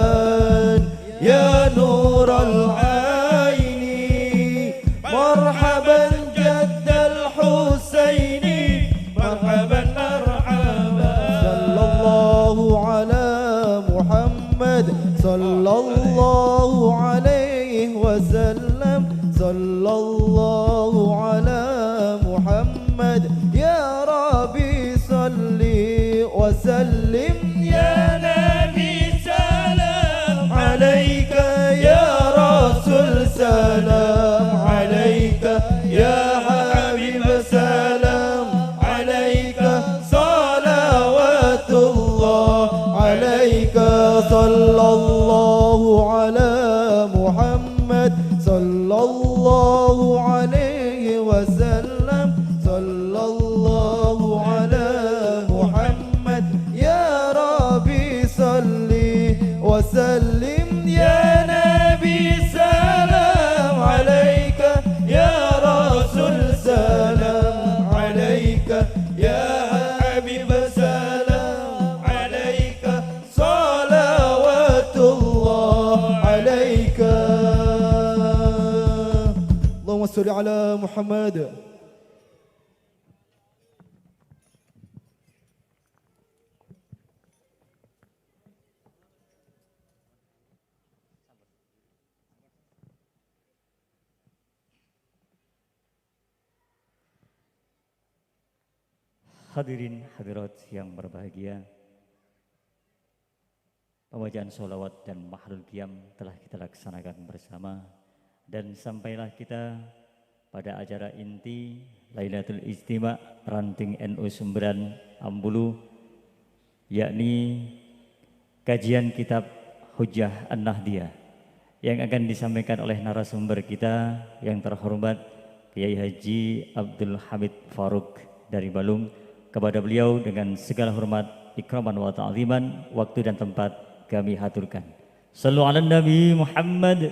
يا نور العين مرحبا جد الحسين مرحبا مرحبا صلى الله على محمد صلى الله عليه وسلم صلى الله على محمد يا ربي صل وسلم يا نبي سلام عليك يا رسول سلام عليك يا حبيب سلام عليك صلوات الله عليك صلى الله على محمد صلى الله عليه وسلم صلى الله على محمد يا ربي صل وسلم يا نبي سلام عليك يا رسول سلام عليك يا حبيب سلام عليك صلوات الله عليك اللهم صل على محمد. Hadirin hadirat yang berbahagia, pembacaan sholawat dan mahlul qiyam telah kita laksanakan bersama, dan sampailah kita pada acara inti Lailatul Ijtima Ranting NU Sumberan Ambulu, yakni kajian kitab Hujjah An-Nahdiyah yang akan disampaikan oleh narasumber kita yang terhormat Kiai Haji Abdul Hamid Faruk dari Balung. Kepada beliau dengan segala hormat, ikraman wa ta'ziman, waktu dan tempat kami haturkan. Sallu ala Nabi Muhammad.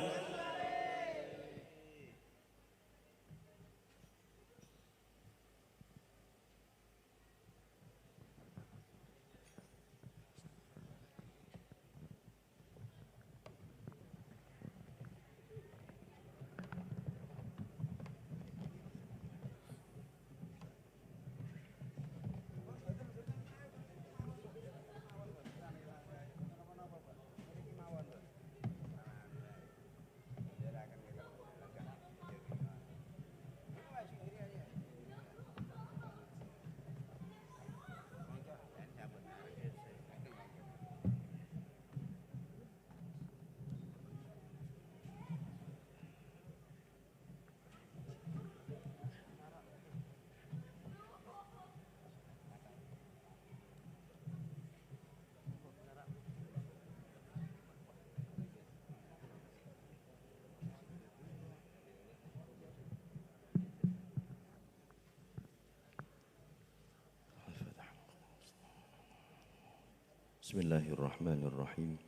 Bismillahirrahmanirrahim.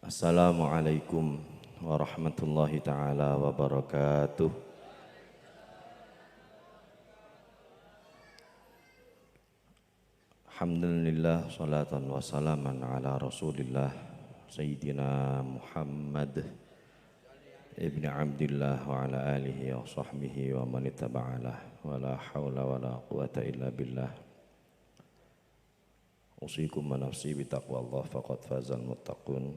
Assalamualaikum warahmatullahi taala wabarakatuh. Alhamdulillah, salatan wa salaman ala rasulillah Sayyidina Muhammad ibni Abdillah wa ala alihi wa sahbihi wa man ittaba'alah wa la hawla wa la quwata illa billah. Usikum wa nafsi bitaqwallah faqad fazal muttaqun.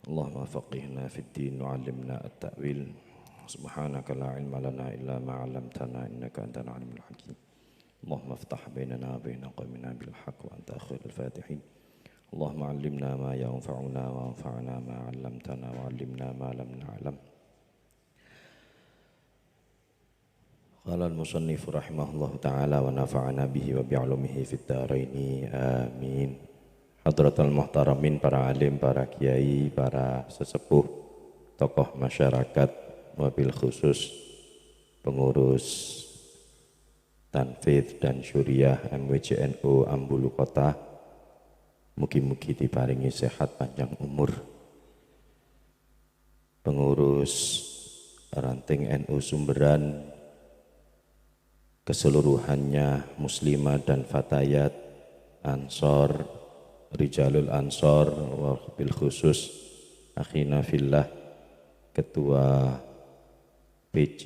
Allahumma faqihna fid din wa 'allimna at-ta'wil. Subhanaka la ilma lana illa ma 'allamtana innaka antal alimul hakim. Allahumma iftah bainana wa baina qaumina bil haqq wa anta khairul fatihin. Allahumma 'allimna ma yanfa'una wa anfa'na ma 'allamtana wa 'allimna ma lam na'lam. Qala al-musannif rahimahullahu ta'ala wa nafa'ana bihi wa bi'ulumihi fid dharaini amin. Hadratul muhtaramin, para alim, para kiai, para sesepuh, tokoh masyarakat, wabil khusus pengurus Tanfidh dan Syuriah MWJNU Ambulu Kota, mugi-mugi diparingi sehat panjang umur. Pengurus Ranting NU Sumberan keseluruhannya, muslimah dan fatayat, ansor, rijalul ansor, wabil khusus akhina fillah, ketua PC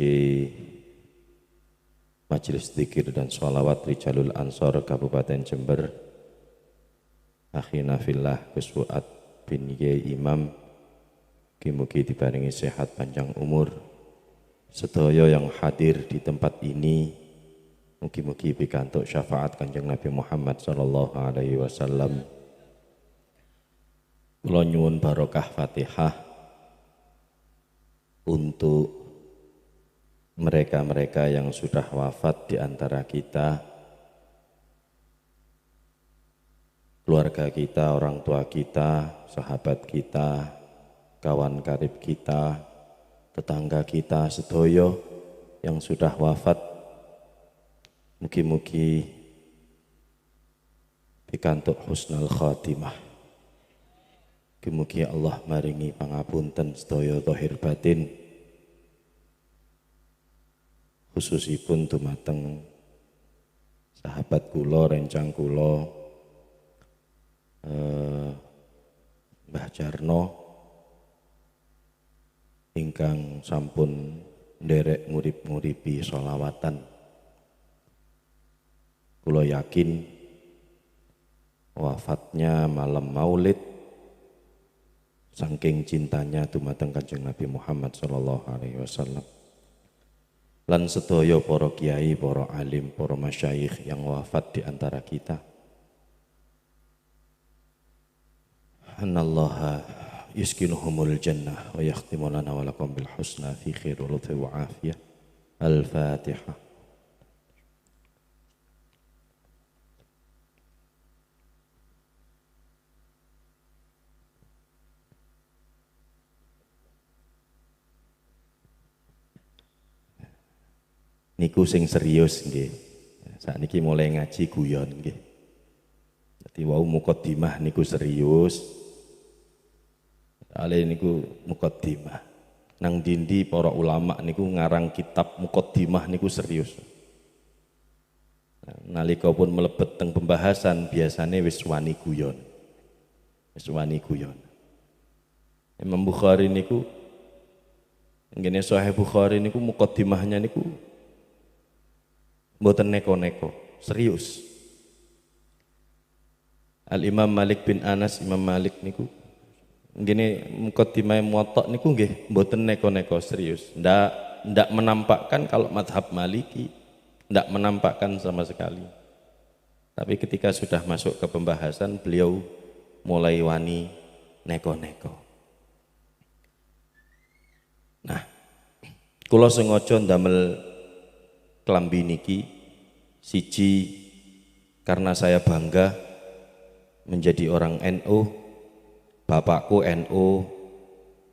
Majelis Dzikir dan Sholawat Rijalul Ansor Kabupaten Jember, akhina fillah Gus Fuad bin Yai Imam, mugi-mugi diparingi sehat panjang umur. Sedaya yang hadir di tempat ini, mugi-mugi pikantuk syafaat Kanjeng Nabi Muhammad sallallahu alaihi wasallam. Kula nyuwun barokah Fatihah untuk mereka-mereka yang sudah wafat di antara kita, keluarga kita, orang tua kita, sahabat kita, kawan karib kita, tetangga kita, sedoyo yang sudah wafat. Mugi-mugi pikantuk husnul khatimah. Mugi-mugi Allah maringi pangapunten sedaya zahir batin, khususipun dumateng sahabat kula, rencang kula Mbah Jarno ingkang sampun nderek ngurip-nguripi sholawatan. Kula yakin wafatnya malam Maulid saking cintanya dumateng Kanjeng Nabi Muhammad sallallahu alaihi wasallam. Lan sedaya para kiai, para alim, para masyayikh yang wafat di antara kita. Anallaha yuskinuhumul jannah wa yakhtimu lana wa lakum bil husna fi khair wa lutfi wa afiyah. Al-Fatihah. Niku sing serius nggih. Sakniki mulai ngaji guyon nggih. Dadi wau mukadimah niku serius. Ale niku mukadimah. Nang dindi para ulama niku ngarang kitab mukadimah niku serius. Nalika pun mlebet teng pembahasan biasane wis wani guyon. Wis wani guyon. Imam Bukhari niku ngene Sahih Bukhari niku mukadimahnya niku mboten neko-neko, serius. Al-Imam Malik bin Anas, Imam Malik niku ngene mukadimah Muwatta niku nggih mboten neko-neko, serius. Ndak menampakkan kalau madhab Maliki, ndak menampakkan sama sekali. Tapi ketika sudah masuk ke pembahasan, beliau mulai wani neko-neko. Nah, kula sengaja ndamel klambi niki siji karena saya bangga menjadi orang NU, bapakku NU,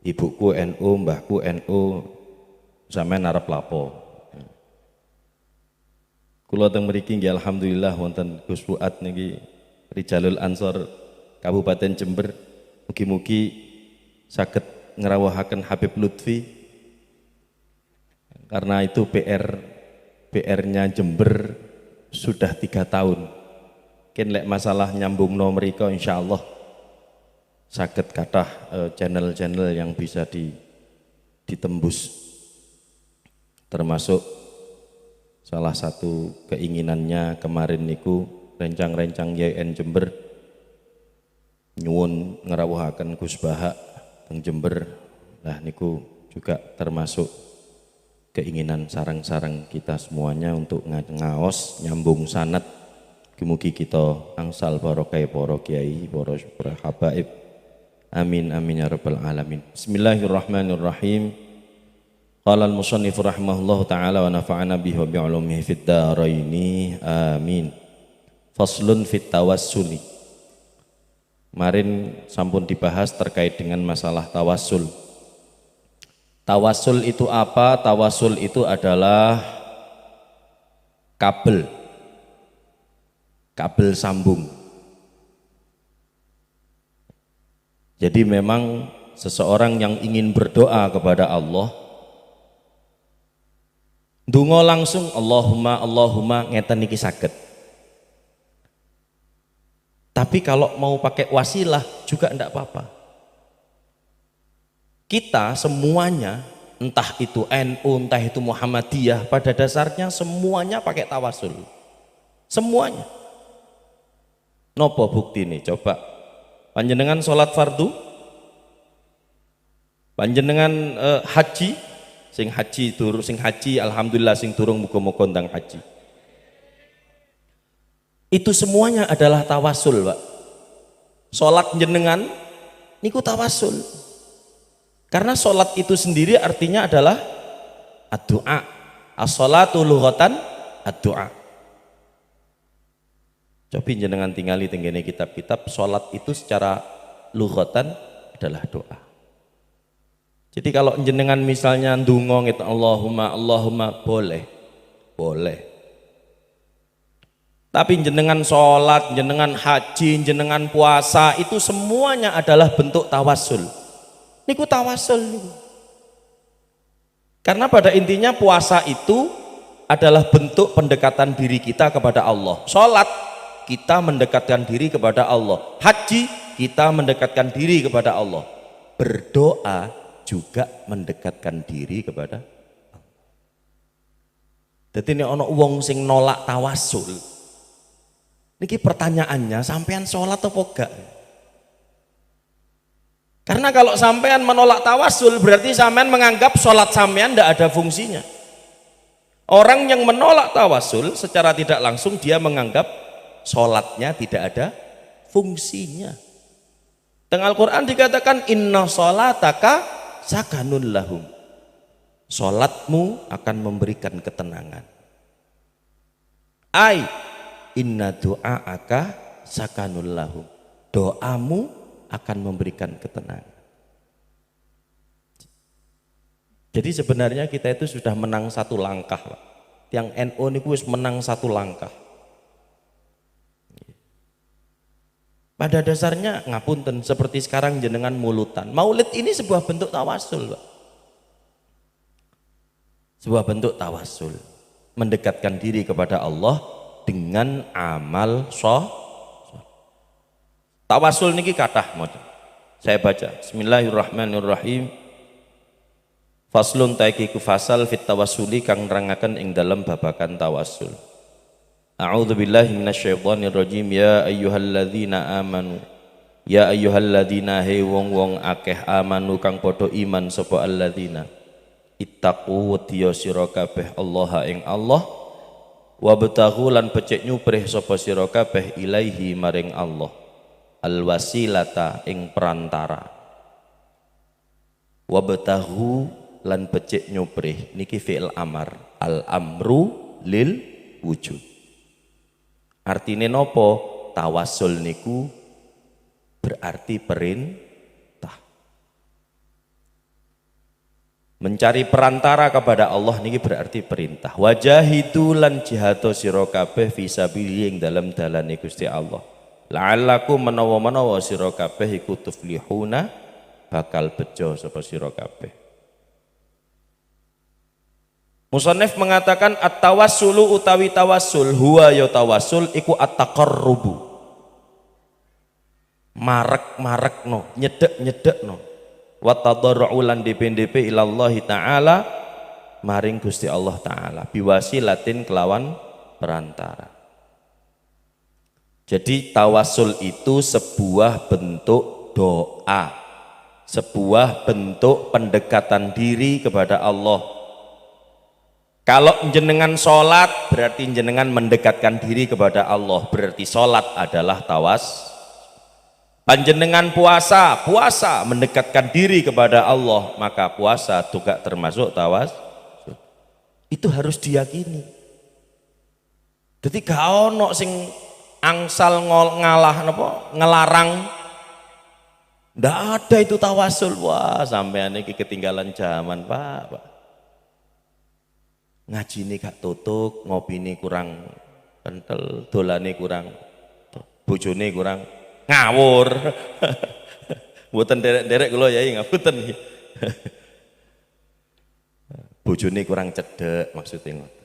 ibuku NU, mbahku NU, sampeyan arep lapo. Kula teng mriki nggih alhamdulillah wonten Gus Fuad niki Rijalul Ansor Kabupaten Jember, mugi-mugi saged ngrawuhaken Habib Lutfi. Karena itu PR-nya Jember sudah 3 tahun. Ken lek masalah nyambung nomor mriko insyaallah saged kathah channel-channel yang bisa ditembus. Termasuk salah satu keinginannya kemarin niku rencang-rencang YN Jember nyuwun ngrawuhaken Gus Baha teng Jember. Nah niku juga termasuk keinginan sarang-sarang kita semuanya untuk ngaos nyambung sanad. Mugi kita angsal barokah para kiai, para habaib. Amin amin ya rabbal alamin. Bismillahirrahmanirrahim. Qala al-musannif rahimahullahu taala wa nafa'ana bihi wa bi'ulumihi fid dharaini. Amin. Faslun fit tawassuli. Kemarin sampun dibahas terkait dengan masalah tawassul. Tawassul itu apa? Tawassul itu adalah kabel sambung. Jadi memang seseorang yang ingin berdoa kepada Allah, ndonga langsung Allahumma ngeten niki saged. Tapi kalau mau pakai wasilah juga enggak apa-apa. Kita semuanya, entah itu NU, entah itu Muhammadiyah, pada dasarnya semuanya pakai tawasul. Semuanya. Nopo buktine? Coba. Panjenengan sholat fardu? Panjenengan haji? Sing haji alhamdulillah sing durung muga-muga ndang haji. Itu semuanya adalah tawasul, Pak. Sholat jenengan niku tawasul. Karena sholat itu sendiri artinya adalah ad-du'a. As-sholatu lughatan ad-du'a. Coba jenengan tingali tenggene kitab-kitab, sholat itu secara lughatan adalah doa. Jadi kalau jenengan misalnya ndonga ngit Allahumma boleh. Tapi jenengan sholat, jenengan haji, jenengan puasa itu semuanya adalah bentuk tawasul. Niku tawasul niku. Karena pada intinya puasa itu adalah bentuk pendekatan diri kita kepada Allah. Sholat kita mendekatkan diri kepada Allah. Haji kita mendekatkan diri kepada Allah. Berdoa juga mendekatkan diri kepada Allah. Jadi ini ono wong sing nolak tawasul. Niki pertanyaannya, sampean sholat apa gak? Karena kalau sampean menolak tawasul berarti sampean menganggap sholat sampean tidak ada fungsinya. Orang yang menolak tawasul secara tidak langsung dia menganggap sholatnya tidak ada fungsinya. Tengah Al-Quran dikatakan inna sholataka sakanun lahum. Sholatmu akan memberikan ketenangan. Inna du'aaka sakanun lahum. Doamu akan memberikan ketenangan. Jadi sebenarnya kita itu sudah menang satu langkah, Pak. Yang NU ini wis menang satu langkah. Pada dasarnya ngapunten, seperti sekarang jenengan mulutan. Maulid ini sebuah bentuk tawasul, Pak. Sebuah bentuk tawasul. Mendekatkan diri kepada Allah dengan amal tawasul niki kathah model. Saya baca. Bismillahirrahmanirrahim. Faslun ta'iku fasal fit tawassuli kang nerangaken ing dalam babakan tawasul. A'udzu billahi minasyaitonir rajim. Ya ayyuhalladzina amanu. Ya ayyuhalladzina he wong-wong akeh amanu kang padha iman sapa alladzina. Ittaqu wadiya sira kabeh Allah ing Allah. Wabtaghu lan becik nyuprih sapa sira kabeh ilaihi maring Allah. Alwasilata ing perantara. Wabtaghu lan becik nyuprih niki fi'il amar. Al amru lil wujud. Artine nopo? Tawasul niku berarti perintah. Mencari perantara kepada Allah niki berarti perintah. Wajahidu lan jihado sira kabeh fisabilillah ing dalam dalane Gusti Allah. La'allakum menawa-menawa sira kabeh iku tuflihuna bakal bejo sapa sira kabeh. Musannif mengatakan at-tawassulu utawi tawassul huwa ya tawassul iku at-taqarrubu. Marek-marekno, nyedek-nyedekno. Wa tadarru'u lan DP ilallahi ta'ala maring Gusti Allah taala biwasilatin kelawan perantara. Jadi tawassul itu sebuah bentuk doa. Sebuah bentuk pendekatan diri kepada Allah. Kalau jenengan sholat berarti jenengan mendekatkan diri kepada Allah, berarti sholat adalah tawas. Panjenengan puasa mendekatkan diri kepada Allah, maka puasa juga termasuk tawas. Itu harus diyakini. Jadi gak ono sing angsal ngelarang. Ndak ada itu tawasul. Wah, sampean iki ketinggalan zaman, Pak. Ngaji ini gak tutup, ngopi ini kurang kental, dolane kurang, bojone kurang ngawur. Mboten derek-derek kula yai ngapunten. Bojone kurang cedek maksudnya ngoten.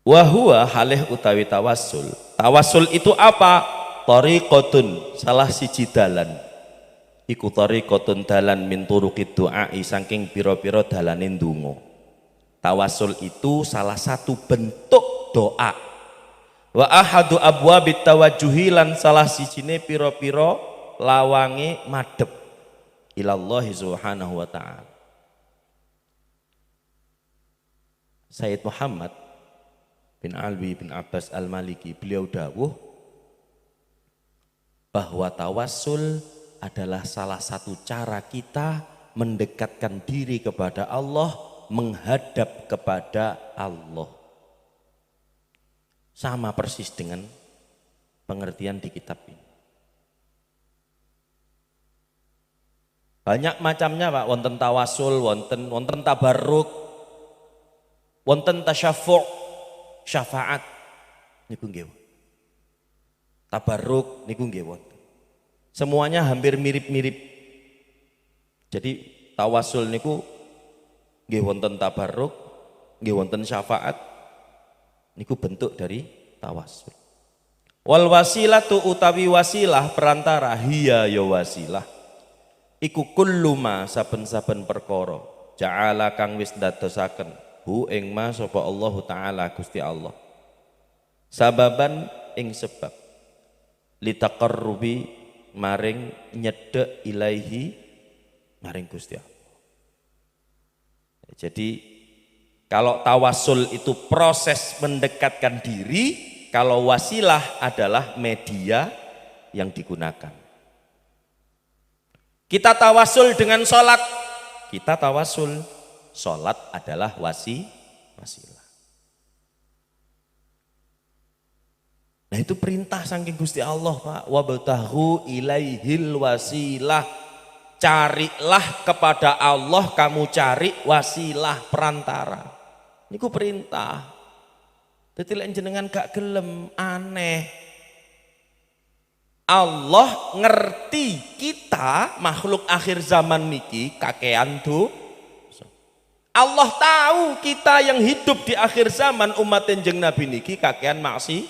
Wa huwa halih utawi tawassul. Tawassul itu apa? Tariqatun, salah siji dalan. Iku tariqatun dalan min turuqid du'ai saking pira-pira dalane ndonga. Tawassul itu salah satu bentuk doa. Wa ahadu abwabit tawajjuhi lan salah sijine pira-pira lawange madhep ilallahi subhanahu wa ta'ala. Sayyid Muhammad bin Alwi bin Abbas Al-Maliki beliau dawuh bahwa tawassul adalah salah satu cara kita mendekatkan diri kepada Allah, menghadap kepada Allah. Sama persis dengan pengertian di kitab ini. Banyak macamnya Pak, wonten tawasul, wonten tabarruk, wonten tasyaffu', syafaat niku nggih. Tabarruk niku nggih wonten. Semuanya hampir mirip-mirip. Jadi tawasul niku nggih wonten tabarruk, nggih wonten syafaat. Niku bentuk dari tawasul. Wal wasilatu utawi wasilah perantara hiya ya wasilah. Iku kullu ma saben-saben perkara ja'ala kang wis ndadosaken hu ing ma sapa Allah taala Gusti Allah. Sababan ing sebab litaqarrubi maring nyedhek ilaihi maring Gusti Allah. Jadi kalau tawasul itu proses mendekatkan diri, kalau wasilah adalah media yang digunakan. Kita tawasul dengan sholat, kita tawasul, sholat adalah wasilah. Nah itu perintah saking Gusti Allah Pak, wabtaghu ilaihil wasilah. Carilah kepada Allah, kamu cari wasilah perantara. Niku perintah. Dadi lek jenengan gak gelem aneh. Allah ngerti kita makhluk akhir zaman niki kakean dosa. Allah tahu kita yang hidup di akhir zaman umat Kanjeng Nabi niki kakean maksi.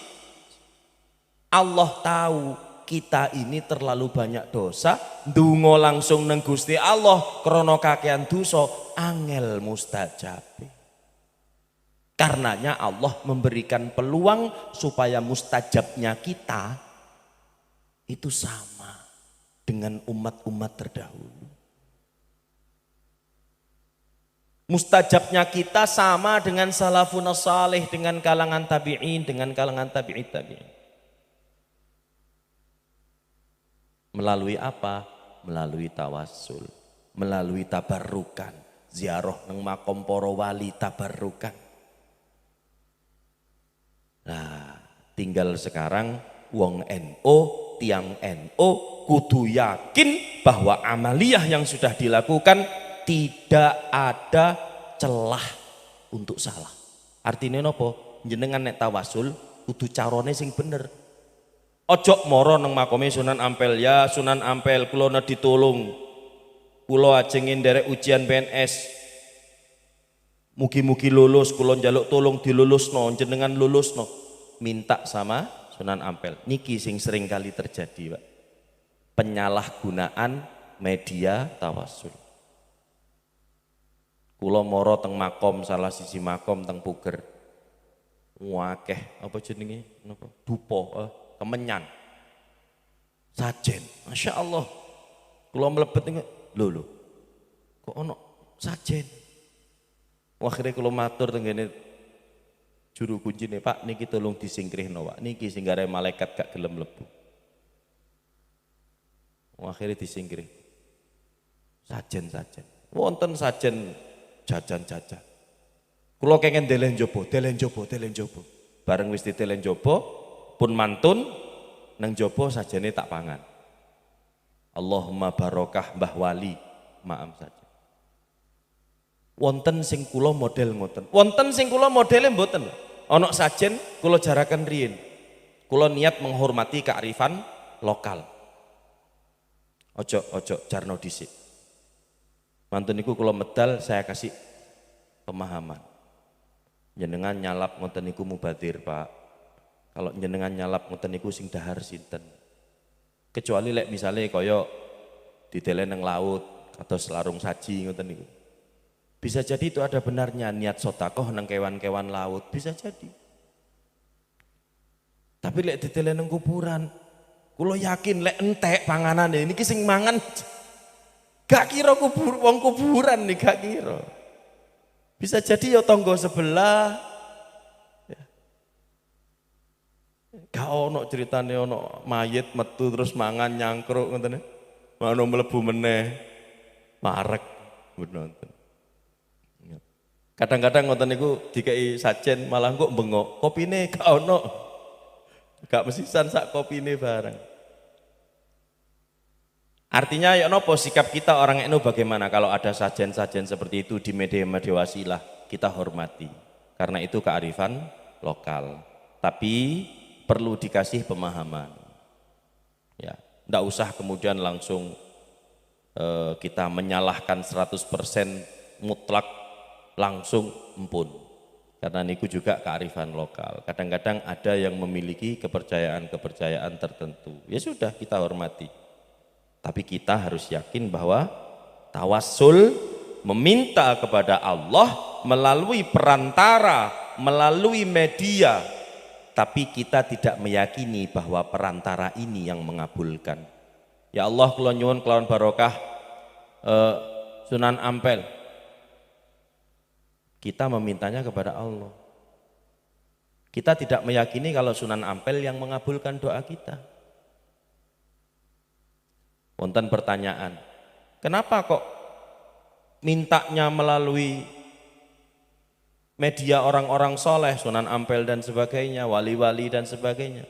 Allah tahu kita ini terlalu banyak dosa, ndonga langsung nang Gusti Allah krana kakean dosa angel mustajabe. Karenanya Allah memberikan peluang supaya mustajabnya kita itu sama dengan umat-umat terdahulu. Mustajabnya kita sama dengan salafun salih, dengan kalangan tabi'in, dengan kalangan tabi'in. Melalui apa? Melalui tawassul, melalui tabarrukan, ziarah nang makom para wali tabarrukan. Nah, tinggal sekarang wong NU, tiang NU kudu yakin bahwa amaliyah yang sudah dilakukan tidak ada celah untuk salah. Artinya nopo? Jenengan nek tawasul kudu carane sing bener. Ojo moro nang makome Sunan Ampel, ya Sunan Ampel kula nedhi tulung. Kula ajeng nderek ujian PNS. Mugi-mugi lulus, kula njaluk tolong dilulusno, jenengan lulusno. Minta sama Sunan Ampel. Niki sing sering kali terjadi, Pak. Penyalahgunaan media tawasul. Kula moro teng makom, salah sisi makom teng Puger. Wakeh apa jenenge? Napa? Dupo, kemenyan. Sajen. Masya Allah. Kula mlebet niku, lho. Kok ono sajen? Akhirnya kalau matur tenggene juru kunci nih Pak, niki tolong disingkrihno Pak, niki sing gare malaikat gak gelem mlebu. Akhirnya disingkrih. Sajen. Wonten sajen jajan. Kula kenging delen jopo. Bareng wis ditelen jopo, pun mantun nang jopo sajene tak pangan. Allahumma barokah Mbah Wali, maaf saja. Wonten sing kula model ngoten. Wonten sing kula modele mboten. Ana sajen kula jaraken riyin. Kula niat menghormati kearifan lokal. Ojo jarno dhisik. Mantun niku kula medal saya kasih pemahaman. Jenengan nyalap ngoten niku mubadir, Pak. Kalau jenengan nyalap ngoten niku sing dahar sinten. Kecuali lek misale kaya ditelen nang laut atau selarung saji ngoten niku. Bisa jadi itu ada benarnya niat sotakoh nang kewan-kewan laut, bisa jadi. Tapi lek ditele nang kuburan, kula yakin lek entek panganane niki sing mangan gak kira wong kuburan nih, gak kira. Bisa jadi ya tangga sebelah. Ya. Gak ono ceritane ono mayit metu terus mangan nyangkruk ngoten. Mano mlebu meneh. Marek nonton. Kadang-kadang ngoten niku dikei sajen malah kok bengok, kopine gak ono. Gak mesisan sak kopine bareng. Artinya ya nopo sikap kita orang NU bagaimana kalau ada sajen-sajen seperti itu di media-media wasilah, kita hormati. Karena itu kearifan lokal. Tapi perlu dikasih pemahaman. Ya, ndak usah kemudian langsung kita menyalahkan 100% mutlak langsung empun. Karena niku juga kearifan lokal. Kadang-kadang ada yang memiliki kepercayaan-kepercayaan tertentu. Ya sudah, kita hormati. Tapi kita harus yakin bahwa tawassul meminta kepada Allah melalui perantara, melalui media. Tapi kita tidak meyakini bahwa perantara ini yang mengabulkan. Ya Allah, kula nyuwun kelawan barokah Sunan Ampel. Kita memintanya kepada Allah. Kita tidak meyakini kalau Sunan Ampel yang mengabulkan doa kita. Wonten pertanyaan, kenapa kok mintanya melalui media orang-orang soleh, Sunan Ampel dan sebagainya, wali-wali dan sebagainya?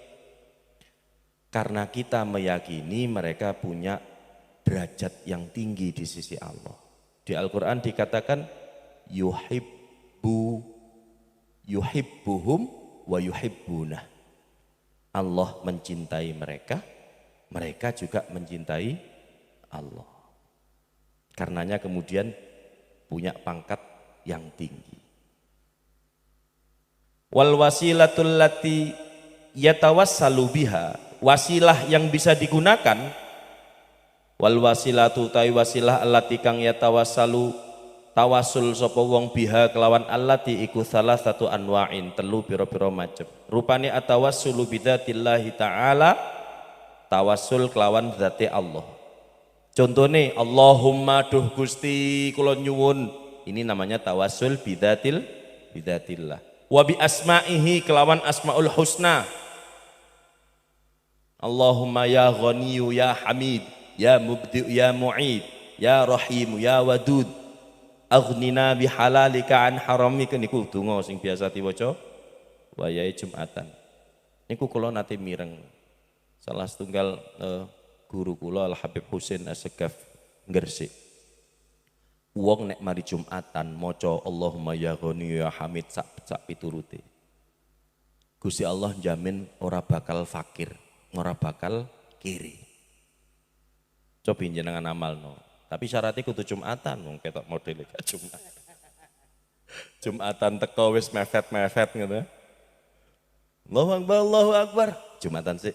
Karena kita meyakini mereka punya derajat yang tinggi di sisi Allah. Di Al-Quran dikatakan, yuhibbuhum wa yuhibbunah. Allah mencintai mereka, mereka juga mencintai Allah. Karenanya kemudian punya pangkat yang tinggi. Wal wasilatul lati yatawassalu biha, wasilah yang bisa digunakan, wal wasilatu ta'i wasilah allati kang yatawassalu tawasul sapa wong biha kelawan allati iku salah satu anwa'in, telu pira-pira macem. Rupane atawassulu bidzatillahi ta'ala, tawassul kelawan zati Allah. Contohnya Allahumma duh Gusti kula nyuwun, ini namanya tawassul bidzatillah. Wa bi asma'ihi kelawan asmaul husna. Allahumma ya Ghaniyu ya Hamid ya Mubdi ya Mu'id ya Rahim ya Wadud aghnina bihalalika an haramika. Niku donga sing biasa diwaca wayahe Jumatan. Niku kula nate mireng salah setunggal guru kula Al Habib Husain As-Segaf Gresik. Wong nek mari Jumatan maca Allahumma ya Ghani ya Hamid sak piturute, Gusti Allah jamin ora bakal fakir, ora bakal kiri. Coba jenengan amalno. Tapi syaratnya kudu Jumatan, wong ketok modele gak Jumat. Jumatan teko wis mepet-mepet ngono. Allahu Akbar, Jumatan sih.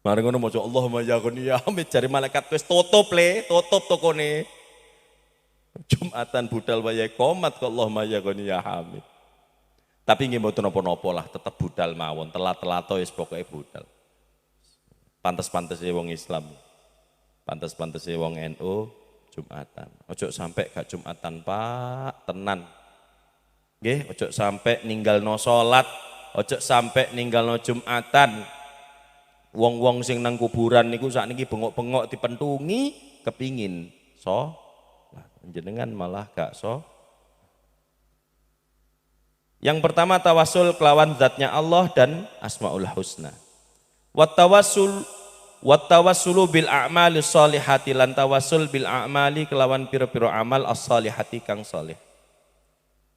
Mari ngono maca Allahumma ya Ghani ya Hamid, jari malaikat wis tutup tokone. Jumatan budal wayahe qomat kok Allahumma ya Ghani ya Hamid. Tapi nggih mboten napa-napa lah, tetep budal mawon, telat-telat wis pokoke budal. Pantes-pantese wong Islam. Pantes-pantese wong NU Jumatan. Ojo sampai gak Jumatan Pak, tenan. Nggih, ojo sampai ninggalno salat, ojo sampai ninggalno Jumatan. Wong-wong sing nang kuburan niku sakniki bengok-bengok dipentungi kepingin jenengan malah gak Yang pertama tawassul kelawan zatnya Allah dan asmaul husna. Wat tawassulu bil a'mali sholihati, lan tawassul bil a'mali kelawan pira-pira amal as-sholihati kang sholih.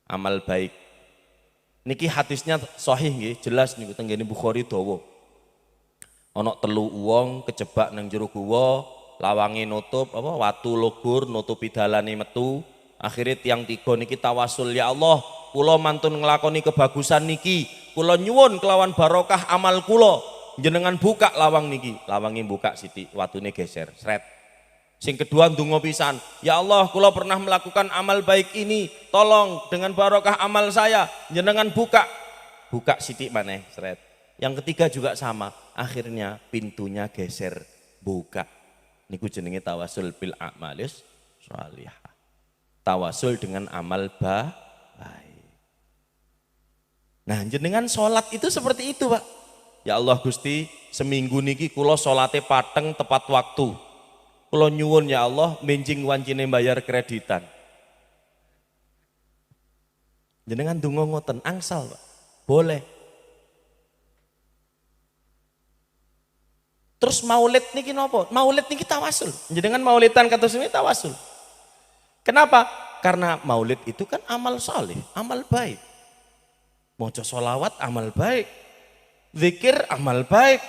Amal baik. Niki hadisnya sahih nggih, jelas niku teng ngene Bukhari dawa. Ana telu wong kejebak nang jero guwa, lawange nutup watu lugur nutupi dalane metu. Akhire tiang tiga niki tawassul, ya Allah, kula mantun nglakoni kebagusan niki, kula nyuwun kelawan barokah amal kula, jenengan buka lawang niki. Lawange buka sithik, watune geser, sret. Sing kedua ndonga pisan, ya Allah, kula pernah melakukan amal baik ini, tolong dengan barokah amal saya jenengan buka. buka sidik maneh, seret. Yang ketiga juga sama, akhirnya pintunya geser, buka. Niku jenenge tawasul bil a'malis sholihah. Tawasul dengan amal baik. Nah, jenengan sholat itu seperti itu, Pak. Ya Allah Gusti, seminggu niki kula sholate pateng tepat waktu. Kula nyuwun ya Allah, menjing wancine bayar kreditan. Jenengan donga ngoten angsal, Pak. Boleh. Terus maulid niki napa? Maulid niki tawasul. Jenengan maulidan kados ini tawasul. Kenapa? Karena maulid itu kan amal saleh, amal baik. Maca sholawat amal baik. Zikir amal baik.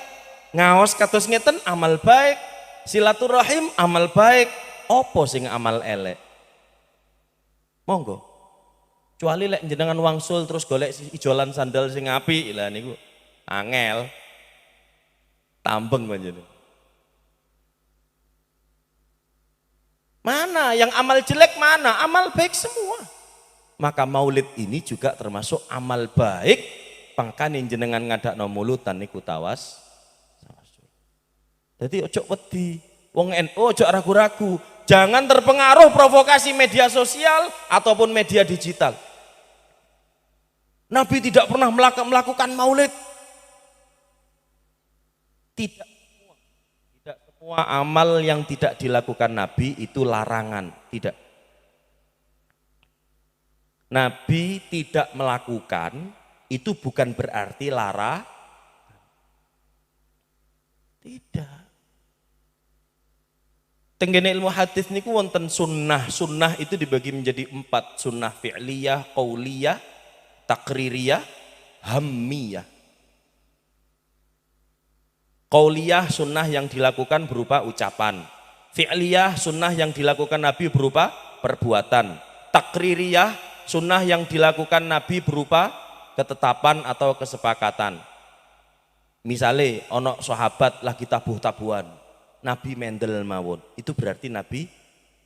Ngaos kados ngeten amal baik. Silaturahim amal baik. Apa sing amal elek? Monggo. Kecuali lek jenengan wangsul terus golek ijolan sandal sing apik, lah niku angel. Tambeng panjenengan. Mana yang amal jelek, mana amal baik semua. Maka maulid ini juga termasuk amal baik. Pangkane jenengan ngadakno mulutan niku tawas. Jadi ojo wedi, wong NU ojo ragu-ragu. Jangan terpengaruh provokasi media sosial ataupun media digital. Nabi tidak pernah melakukan maulid. Tidak semua amal yang tidak dilakukan Nabi itu larangan, tidak. Nabi tidak melakukan itu bukan berarti tidak. Tenggene ilmu hadis niku wonten sunnah. Sunnah itu dibagi menjadi 4, sunnah fi'liyah, qauliyah, takririyah, hammiyah. Qauliyah sunnah yang dilakukan berupa ucapan. Fi'liyah sunnah yang dilakukan Nabi berupa perbuatan. Takririyah sunnah yang dilakukan Nabi berupa ketetapan atau kesepakatan. Misalnya ono sahabat lagi tabuh-tabuhan, Nabi mendel mawon, itu berarti Nabi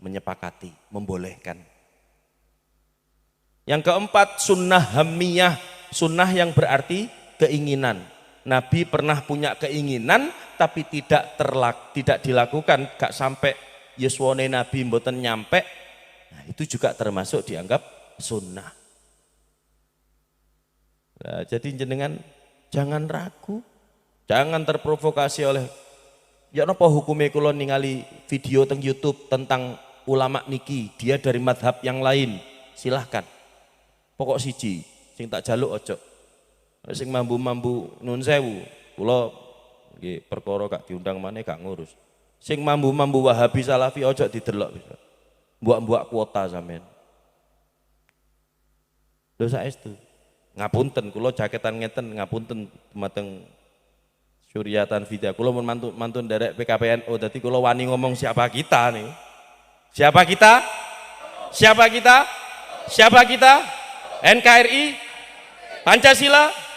menyepakati, membolehkan. Yang keempat sunnah hammiyah, sunnah yang berarti keinginan. Nabi pernah punya keinginan tapi tidak dilakukan, gak sampai yuswane Nabi mboten nyampe. Nah, itu juga termasuk dianggap sunnah. Nah, jadi jenengan jangan ragu, jangan terprovokasi oleh ya napa hukume kula ningali video teng YouTube tentang ulama niki, dia dari madhab yang lain. Silahkan. Pokok siji sing tak jaluk ojo. Sing mambu-mambu nun sewu, kula nggih perkara gak diundang maneh gak ngurus. Sing mambu-mambu Wahabi Salafi ojo didelok bisa. Mbok-mbok kuota sampean. Lho saestu. Ngapunten kula jaketan ngeten ngapunten dumateng Suryatan Vida. Kula mun mantun derek PKPNU dadi kula wani ngomong siapa kita nih. Siapa kita? Siapa kita? Siapa kita? NKRI? Pancasila?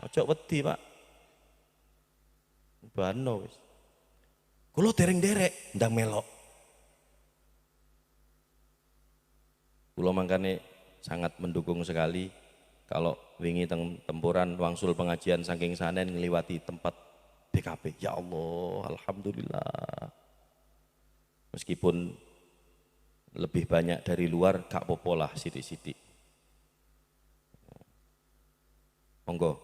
Ojo wedi, Pak. Bano wis. Kula dereng-derek ndang melok. Kula mangkane sangat mendukung sekali kalau wingi tempuran wangsul pengajian saking sanen ngliwati tempat BKP. Ya Allah, alhamdulillah. Meskipun lebih banyak dari luar gak apa-apa lah sithik-sithik. Monggo.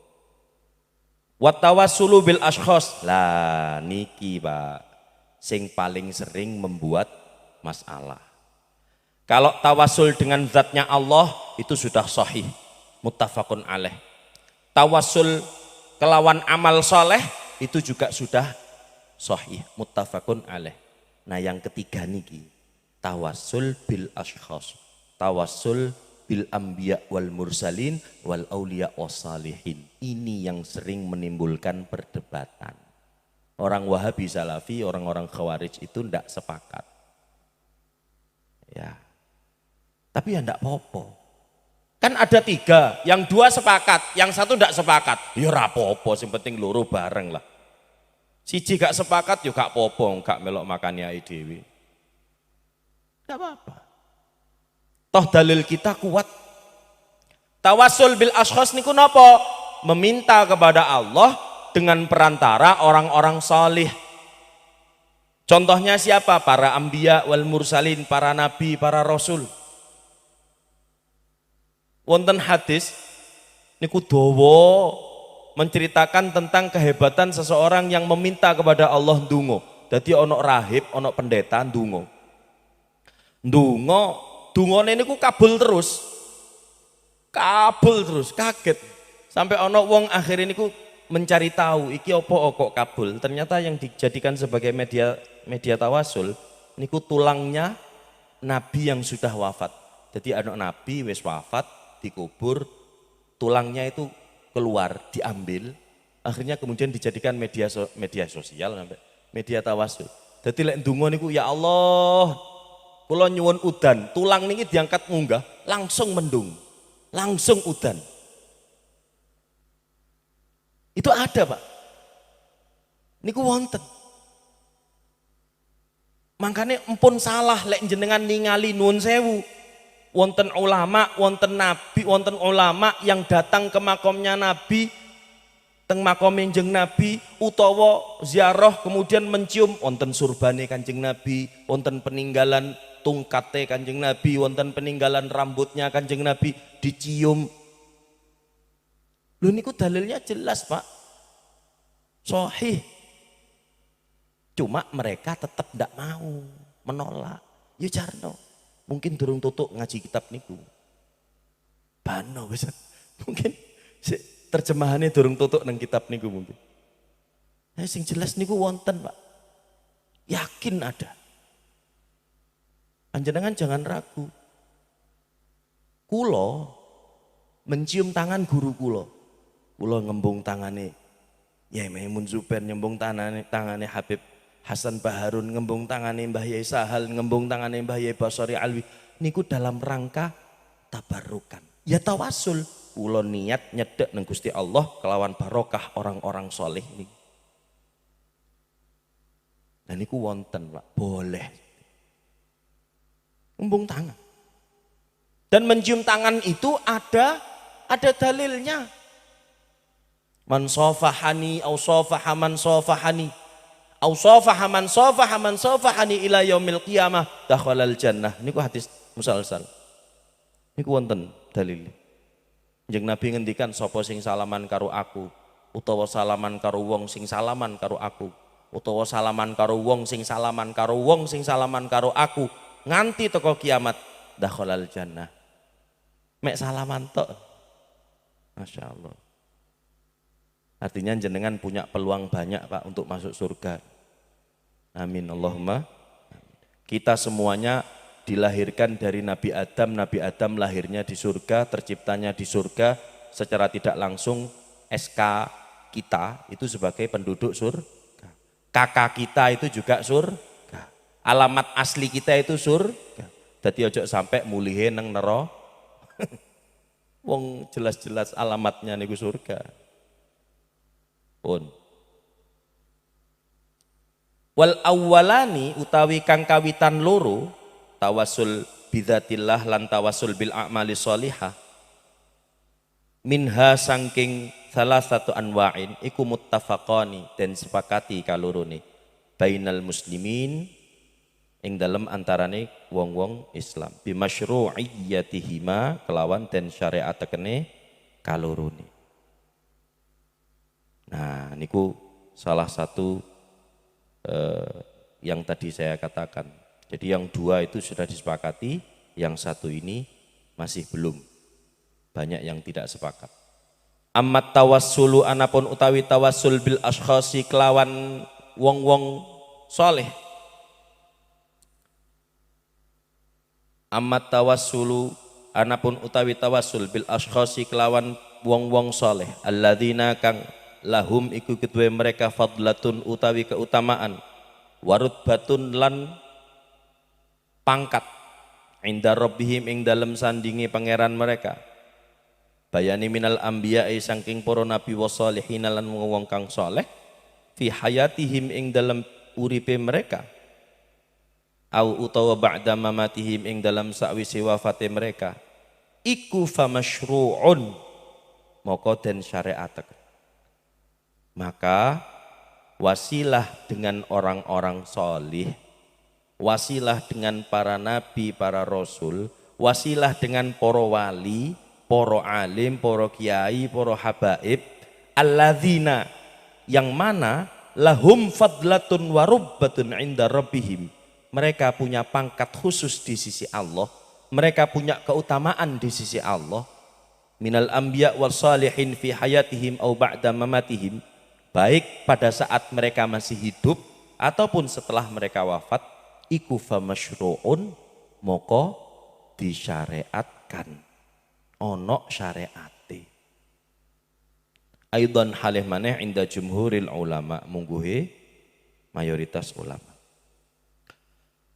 Wa tawassulu bil ashkhas. Lah niki, Pak, sing paling sering membuat masalah. Kalau tawasul dengan zatnya Allah itu sudah sahih, muttafaqun alaih. Tawasul kelawan amal soleh itu juga sudah sahih, muttafaqun alaih. Nah yang ketiga niki, tawasul bil ashkhas. Tawasul bil anbiya wal mursalin wal auliya was salihin. Ini yang sering menimbulkan perdebatan. Orang Wahabi Salafi, orang-orang Khawarij itu ndak sepakat. Ya. Tapi ya ndak apa-apa. Kan ada 3, yang 2 sepakat, yang 1 ndak sepakat. Ya ora apa-apa, sing penting loro bareng lah. Siji gak sepakat yo gak apa-apa, gak melok makani ae dhewe. Ndak apa-apa. Toh dalil kita kuat. Tawasul bil ashkhas niku napa? Meminta kepada Allah dengan perantara orang-orang salih. Contohnya siapa? Para anbiya wal mursalin, para nabi, para rasul. Wonten hadis niku dawa menceritakan tentang kehebatan seseorang yang meminta kepada Allah ndonga. Dadi ana rahib, ana pendeta ndonga. Ndonga, dungane niku kabul terus. Kabul terus, kaget. Sampai ana wong akhirnya niku mencari tahu iki apa kok kabul. Ternyata yang dijadikan sebagai media tawasul niku tulangnya nabi yang sudah wafat. Jadi anak nabi wis wafat dikubur, tulangnya itu keluar diambil, akhirnya kemudian dijadikan media sosial sampai media tawasul. Jadi lek ndonga niku ya Allah, kula nyuwun udan, tulang niki diangkat munggah, langsung mendung. Langsung udan. Itu ada, Pak. Niku wonten. Makanya empun salah lek jenengan ningali nuwun sewu. Wonten ulama, wonten nabi, wonten ulama yang datang ke makomnya nabi, teng makom Kanjeng Nabi utawa ziarah kemudian mencium wonten surbane Kanjeng Nabi, wonten peninggalan tungkate Kanjeng Nabi, wonten peninggalan rambutnya Kanjeng Nabi dicium. Lho niku dalilnya jelas, Pak. Sahih. Cuma mereka tetap ndak mau, menolak. Ya jarno. Mungkin durung tutuk ngaji kitab niku. Bano wis. Mungkin terjemahannya durung tutuk nang kitab niku mungkin. Nah, sing jelas niku wonten, Pak. Yakin ada. Panjenengan jangan ragu. Kulo mencium tangan guru kulo. Kulo ngembung tangane Yai Maimun Zubair, nyembung tangane Habib Hasan Baharun, ngembung tangane Mbah Yai Sahal, ngembung tangane Mbah Yai Basori Alwi. Niku dalam rangka tabarukan. Ya tawasul. Kulo niat nyedek nang Gusti Allah kelawan barokah orang-orang soleh ini. Nah niku wonten, Pak. Boleh. Ngembung tangan. Dan mencium tangan itu ada dalilnya. Man sofahani au sofaha man sofahani au sofaha man sofahani ila yaumil qiyamah dakhalal jannah. Niku hadis musalsal. Niku wonten dalil. Kanjeng Nabi ngendikan sapa sing salaman karo aku utawa salaman karo wong sing salaman karo aku utawa salaman karo wong sing salaman karo wong sing salaman karo aku nganti teko kiamat dakhalal jannah. Mek salaman tok. Masya Allah. Artinya jenengan punya peluang banyak, Pak, untuk masuk surga. Amin Allahumma. Kita semuanya dilahirkan dari Nabi Adam lahirnya di surga, terciptanya di surga, secara tidak langsung SK kita itu sebagai penduduk surga. Kakak kita itu juga surga. Alamat asli kita itu surga. Dadi ojo sampai mulihe nang neraka. Wong jelas-jelas alamatnya niku surga. Pun. Wal awwalani utawi kang kawitan loro tawasul bidzatillah lan tawasul bil a'mali sholihah minha sangking salah satu anwa'in iku muttafaqani dan sepakati kalorone bainal muslimin ing dalem antarane wong-wong Islam bi masyru'iyyatihima kelawan den syariatekene kalorone. Nah, niku salah satu yang tadi saya katakan. Jadi yang dua itu sudah disepakati, yang satu ini masih belum. Banyak yang tidak sepakat. Ammat tawassulu anapun utawi tawassul bil ashkhasi kelawan wong-wong soleh. Ammat tawassulu anapun utawi tawassul bil ashkhasi kelawan wong-wong soleh. Alladzina kang lahum iku kedue mereka fadlatun utawi keutamaan warutbatun lan pangkat inda rabbihim ing dalem sandingi pangeran mereka bayani minal anbiya'i saking para nabi wa sholihin lan wong kang saleh fi hayatihim ing dalem uripe mereka au utawa ba'da mamatihim ing dalem sakwise wafate mereka iku famasyru'un maka den syariataken. Maka wasilah dengan orang-orang solih, wasilah dengan para nabi, para rasul, wasilah dengan para wali, para alim, para kiai, para habaib, alladzina yang mana lahum fadlatun warubbatun inda rabbihim. Mereka punya pangkat khusus di sisi Allah, mereka punya keutamaan di sisi Allah. Minal anbiya wal salihin fi hayatihim au ba'da mamatihim, baik pada saat mereka masih hidup ataupun setelah mereka wafat, iku famasyru'un moko disyariatkan, ono syariate. Aidan halih maneh inda jumhuril ulama, mungguhe mayoritas ulama.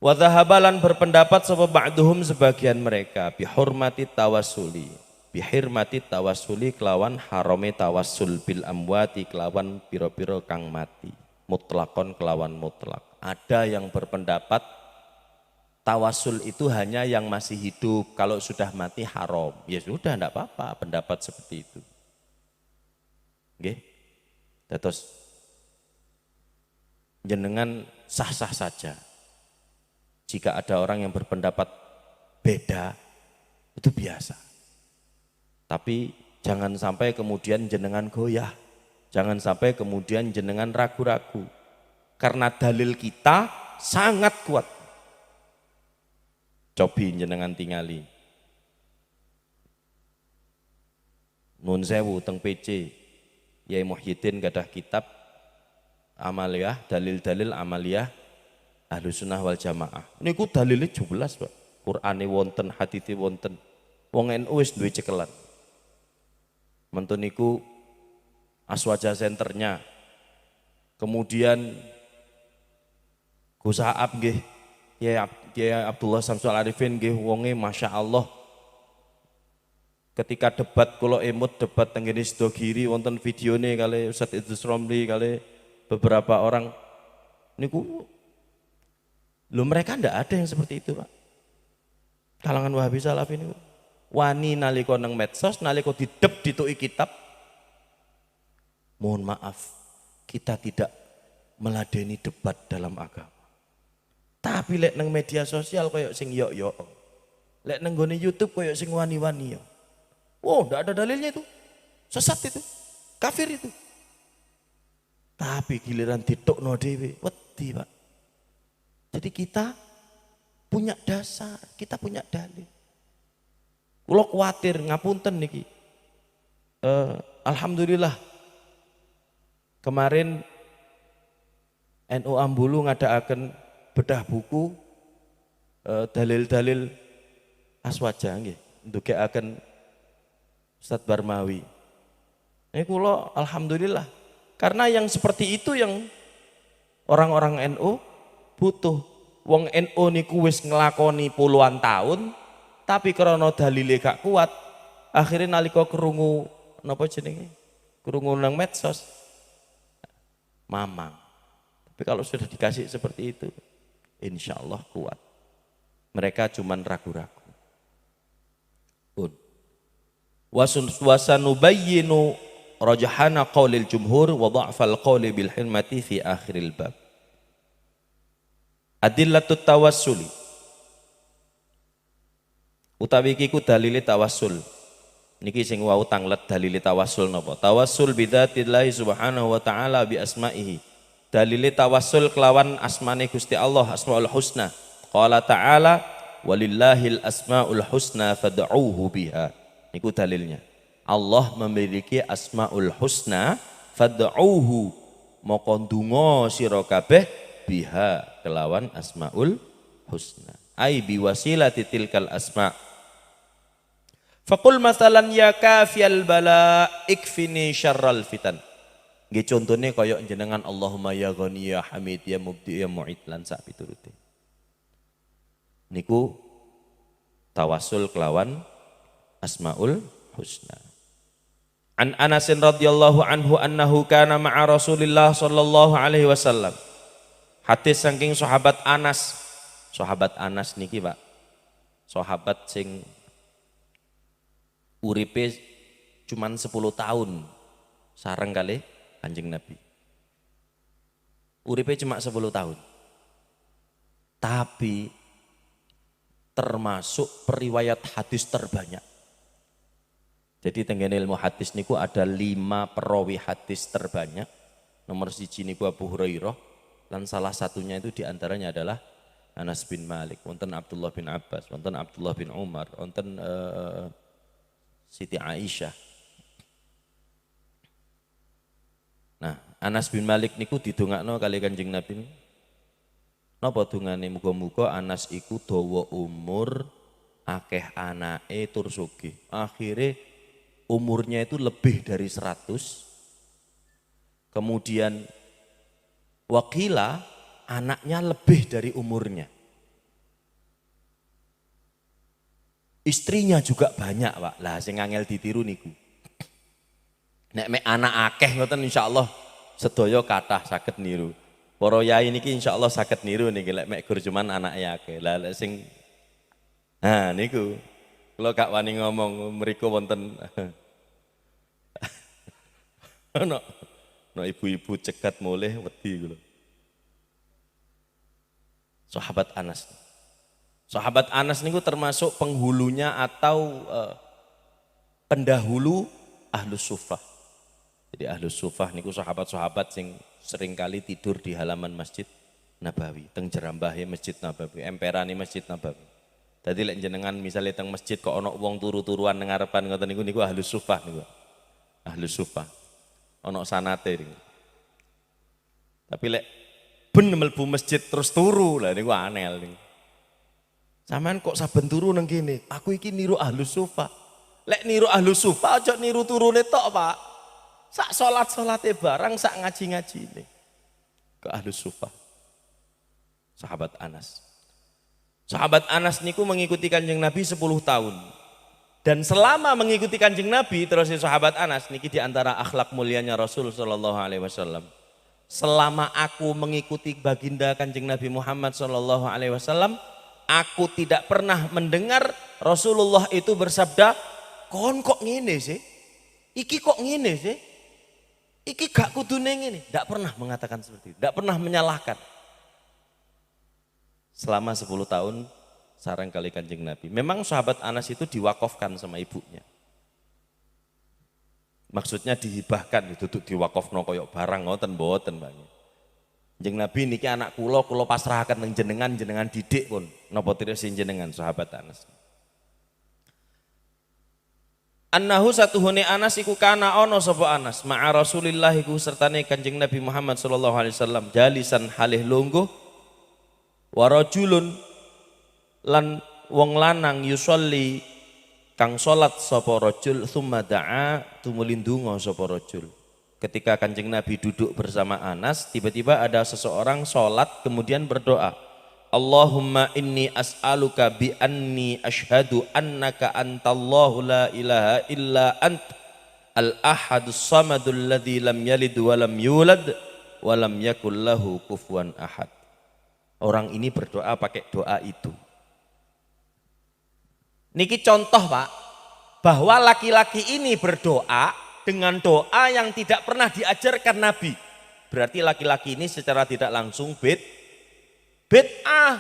Wa dhahabalan berpendapat sapa ba'duhum sebagian mereka bihurmati tawassuli, bihirmati tawassuli kelawan harame tawassul bil amwati kelawan pira-pira kang mati, mutlakon kelawan mutlak. Ada yang berpendapat tawassul itu hanya yang masih hidup, kalau sudah mati haram. Ya sudah, enggak apa-apa pendapat seperti itu. Nggih. Terus jenengan sah-sah saja. Jika ada orang yang berpendapat beda, itu biasa. Tapi jangan sampai kemudian jenengan goyah. Jangan sampai kemudian jenengan ragu-ragu. Karena dalil kita sangat kuat. Cobi jenengan tingali. Nun sewu teng PC. Yai Muhyiddin gadah kitab amaliyah, dalil-dalil amaliyah Ahlus Sunnah wal Jamaah. Niku dalile jelas, Pak. Qur'ane wonten, hadithe wonten. Wong NU wis duwe cekelan. Mentun niku Aswaja senternya. Kemudian Gus Aab nggih, Kiai Abdullah Samsul Arifin nggih wonge Masya Allah. Ketika debat kula emut debat tenggene Sidogiri wonten videone kali Ustaz Idrus Romli kali beberapa orang niku. Loh, mereka ndak ada yang seperti itu, Pak. Kalangan Wahabi Salafi ini wani nalika nang medsos, nalika didep dituki kitab. Mohon maaf, kita tidak meladeni debat dalam agama. Tapi lek nang media sosial koyo sing yok-yok. Lek nang gone YouTube koyo sing wani-wani yo. Wow, ndak ada dalilnya itu. Sesat itu. Kafir itu. Tapi giliran ditokno dhewe, wedi, Pak. Jadi kita punya dasar, kita punya dalil. Kulo kuatir ngapunten niki. Alhamdulillah kemarin NU Ambulu ngadakaken bedah buku dalil-dalil Aswaja nggih, ndugekaken Ustaz Barmawi. Ini kulo alhamdulillah karena yang seperti itu yang orang-orang NU butuh. Wong NU niku wis nglakoni puluhan tahun tapi krana dalile gak kuat akhirnya nalika krungu napa jenenge krungu nang medsos mamang. Tapi kalau sudah dikasih seperti itu insya Allah kuat. Mereka cuman ragu-ragu. Wasanubayyinu rajahana qaulil jumhur wa dha'fal qauli bil hilmati fi akhiril bab. Adillatut tawassuli utawi iki ku dalile tawassul. Niki sing wau tanglet dalile tawassul napa? Tawassul bidzatillahi subhanahu wa ta'ala bi asma'ihi. Dalile tawassul kelawan asmane Gusti Allah, Asmaul Husna. Qala ta'ala walillahil asmaul husna fad'uuhu biha. Niku dalilnya. Allah memiliki Asmaul Husna fad'uuhu moko ndonga sira kabeh biha kelawan Asmaul Husna. Ai biwasilati tilkal asma. Faqul masalan ya kafiyal bala ikfini syarral fitan. Nggih contone kaya jenengan Allahumma ya ghani ya hamid ya mubdi ya mu'id lan sak piturute. Niku tawassul kelawan Asmaul Husna. An Anas radhiyallahu anhu annahu kana ma'a Rasulillah sallallahu alaihi wasallam. Hadis saking sahabat Anas. Sahabat Anas niki, Pak. Sahabat sing uripe cuman 10 tahun sareng kali Kanjeng Nabi. Uripe cuma 10 tahun. Tapi termasuk periwayat hadis terbanyak. Jadi tenggene ilmu hadis niku ada 5 perawi hadis terbanyak. Nomor 1 niku Abu Hurairah, dan salah satunya itu diantaranya adalah Anas bin Malik, wonten Abdullah bin Abbas, wonten Abdullah bin Umar, wonten Siti Aisyah. Nah, Anas bin Malik niku didongakno kali Kanjeng Nabi. Napa dungane? Muga-muga Anas iku dawa umur, akeh anake tur sugih. Akhire umurnya itu lebih dari 100. Kemudian wakila anaknya lebih dari umurnya. Istrinya juga banyak, Pak. Lah sing angel ditiru niku. Nek mek anak akeh ngoten insyaallah sedaya kathah saged niru. Para yai niki insyaallah saged niru niki lek mek gur cuman anake akeh. Lah lek sing niku kula gak wani ngomong mriku wonten ono ibu-ibu cegat mulih wedi kula. Sahabat Anas. Sahabat Anas niku termasuk penghulunya atau pendahulu Ahlus Sufah. Jadi Ahlus Sufah niku sahabat-sahabat sing sering kali tidur di halaman Masjid Nabawi, teng jerambahe Masjid Nabawi, emperane Masjid Nabawi. Dadi lek jenengan misale teng masjid kok ana wong turu-turuan nang ngarepan ngoten niku Ahlus Sufah niku. Ahlus Sufah. Ana sanate niku. Tapi lek ben mlebu masjid terus turu, lah niku anel niku. Sampeyan kok saben turu nang kene, aku iki niru Ahlus Sufah. Lek niru Ahlus Sufah aja niru turune tok, Pak. Sak salat-salate barang, sak ngaji-ngajine. Ke Ahlus Sufah. Sahabat Anas. Sahabat Anas niku mengikuti Kanjeng Nabi 10 tahun. Dan selama mengikuti Kanjeng Nabi, terus sahabat Anas niki di antara akhlak mulianya Rasul sallallahu alaihi wasallam. Selama aku mengikuti baginda Kanjeng Nabi Muhammad sallallahu alaihi wasallam, aku tidak pernah mendengar Rasulullah itu bersabda, "Kon kok ngene sih? Iki kok ngene sih? Iki gak kudune ngene." Tidak pernah mengatakan seperti itu, tidak pernah menyalahkan. Selama 10 tahun sareng kali Kanjeng Nabi. Memang sahabat Anas itu diwakafkan sama ibunya. Maksudnya dihibahkan, duduk diwakafno koyok barang ngoten mboten Bang. Kanjeng Nabi niki anak kula pasrahaken nang jenengan didik pun. Napa tirsi jenengan sahabat Anas. Annahu satuhune Anas iku kana ono sapa Anas ma'a Rasulillah iku sertane Kanjeng Nabi Muhammad sallallahu alaihi wasallam jalisan halih lungguh wa rajulun lan wong lanang yusolli kang salat sapa rajul tsumma da'a tumulin donga sapa rajul. Ketika Kanjeng Nabi duduk bersama Anas, tiba-tiba ada seseorang salat kemudian berdoa, Allahumma inni as'aluka bi anni ashhadu annaka antallahu la ilaha illa ant al-ahadus samadul ladzi lam yalid wa lam yulad wa lam yakul lahu kufuwan ahad. Orang ini berdoa pakai doa itu. Niki contoh Pak, bahwa laki-laki ini berdoa dengan doa yang tidak pernah diajarkan Nabi. Berarti laki-laki ini secara tidak langsung bid'ah.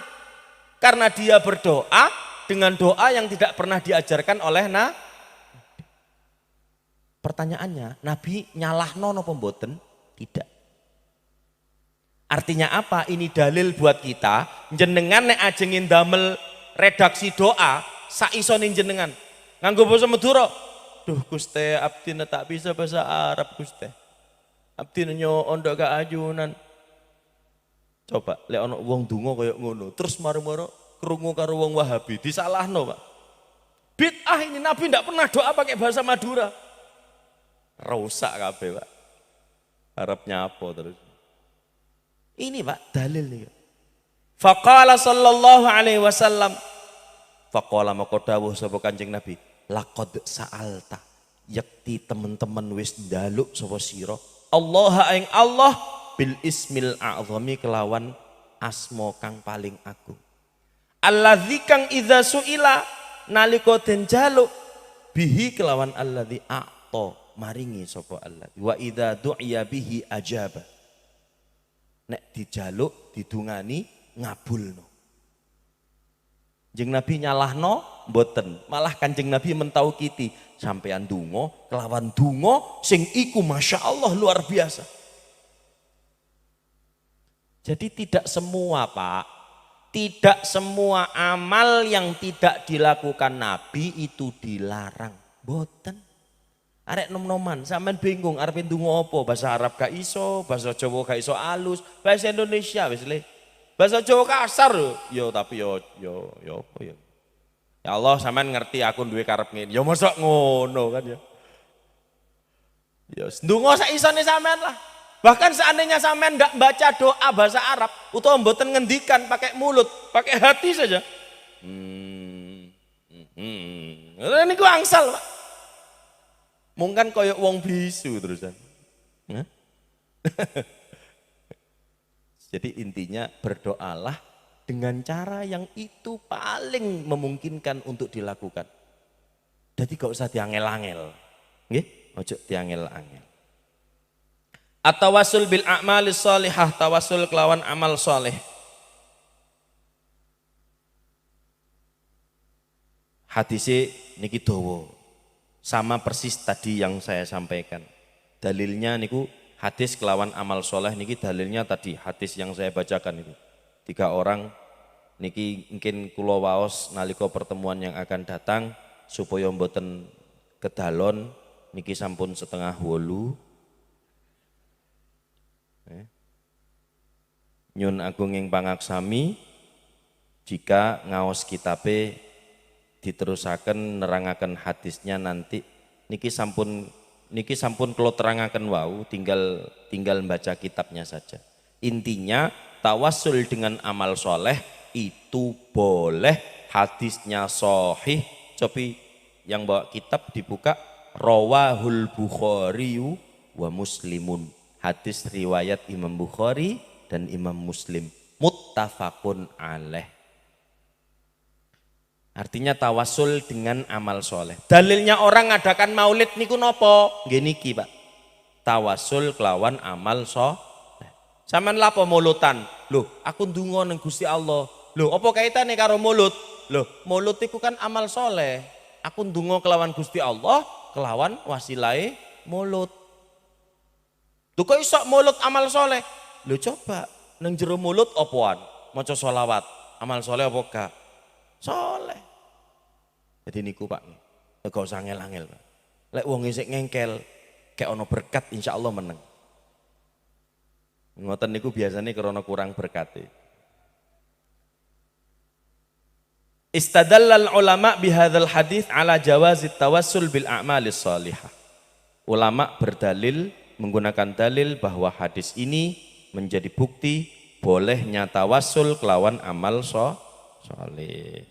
Karena dia berdoa dengan doa yang tidak pernah diajarkan oleh Nabi. Pertanyaannya, Nabi nyalahno napa mboten? Tidak. Artinya apa? Ini dalil buat kita, jenengan nek ajengin damel redaksi doa, saisone jenengan. Nganggo basa Madura. Duh Gusti, abdi tak bisa bahasa Arab Gusti. Abdi nyo ondok gak ajunan. Coba lek ana wong donga kaya ngono, terus maro-maro krungu karo wong Wahabi, disalahno, Pak. Bid'ah ini, Nabi ndak pernah doa pakai bahasa Madura. Rusak kabeh, Pak. Arabnya apa terus? Ini Pak dalil nih. Faqala sallallahu alaihi wasallam. Faqala maka dawuh sapa Kanjeng Nabi, laqad sa'alta. Yakti teman-teman wis ndaluk sapa sira. Allah ing Allah bil ismil a'zami kelawan asma kang paling agung. Alladzi kang idza suila nalika den jaluk bihi kelawan alladzi a'ta maringi sapa alladzi wa idza du'iya bihi ajaba nek dijaluk didungani ngabulno. Kanjeng Nabi nyalahno mboten, malah Kanjeng Nabi mentaukiti sampean donga kelawan donga sing iku Masya Allah luar biasa. Jadi tidak semua Pak, tidak semua amal yang tidak dilakukan Nabi itu dilarang. Mboten. Arek nom-noman, sampean bingung arep ndonga apa? Bahasa Arab gak iso, bahasa Jawa gak iso alus, bahasa Indonesia wis le. Bahasa Jawa kasar yo tapi yo apa ya. Ya Allah sampean ngerti aku duwe karep ngene. Ya mosok ngono kan ya. Ya ndonga sak isone sampean lah. Bahkan seandainya sampean enggak baca doa bahasa Arab utawa mboten ngendikan pakai mulut, pakai hati saja. Ini ku angsal, Pak. Mungkin koyok wong bisu terusan. Jadi intinya berdoalah dengan cara yang itu paling memungkinkan untuk dilakukan. Jadi gak usah diangel-angel. Nggih, ojo diangel-angel. At-tawassul bil a'malis shalihah, tawassul kelawan amal saleh. Hadise niki dawa. Sama persis tadi yang saya sampaikan. Dalilnya niku hadis kelawan amal soleh niki dalilnya tadi hadis yang saya bacakan itu 3 orang niki mungkin kula waos nalika pertemuan yang akan datang supaya mboten kedalon niki sampun 7:30 nyun agung ing pangaksami jika ngaos kitabe diterusaken nerangaken hadisnya nanti niki sampun kalau terangaken wau tinggal baca kitabnya saja. Intinya tawassul dengan amal soleh itu boleh, hadisnya sahih. Cobi yang bawa kitab dibuka rawahul Bukhari wa Muslimun. Hadis riwayat Imam Bukhari dan Imam Muslim. Muttafaqun alaih. Artinya tawasul dengan amal soleh. Dalilnya orang ngadakan maulid niku nopo? Nggih niki Pak. Tawasul kelawan amal soleh. Sampeyan lapo mulutan? Loh, aku ndonga nang Gusti Allah. Loh, apa kaitane karo mulut? Loh, mulut iku kan amal soleh. Aku ndonga kelawan Gusti Allah, kelawan wasilahe mulut. Lho kok iso mulut amal soleh? Loh coba, nang jero mulut opoan? Maca sholawat. Amal soleh apa gak? Soleh. Jadi niku Pak, gak usah ngel-angel Pak. Lek wong isik ngengkel, kayak ono berkat insya Allah meneng. Ngoten niku biasanya karena kurang berkati. Istadallal ulama bihadzal hadis ala jawazit tawassul bil a'malis shalihah. Ulama berdalil menggunakan dalil bahwa hadis ini menjadi bukti bolehnya tawassul kelawan amal sholih.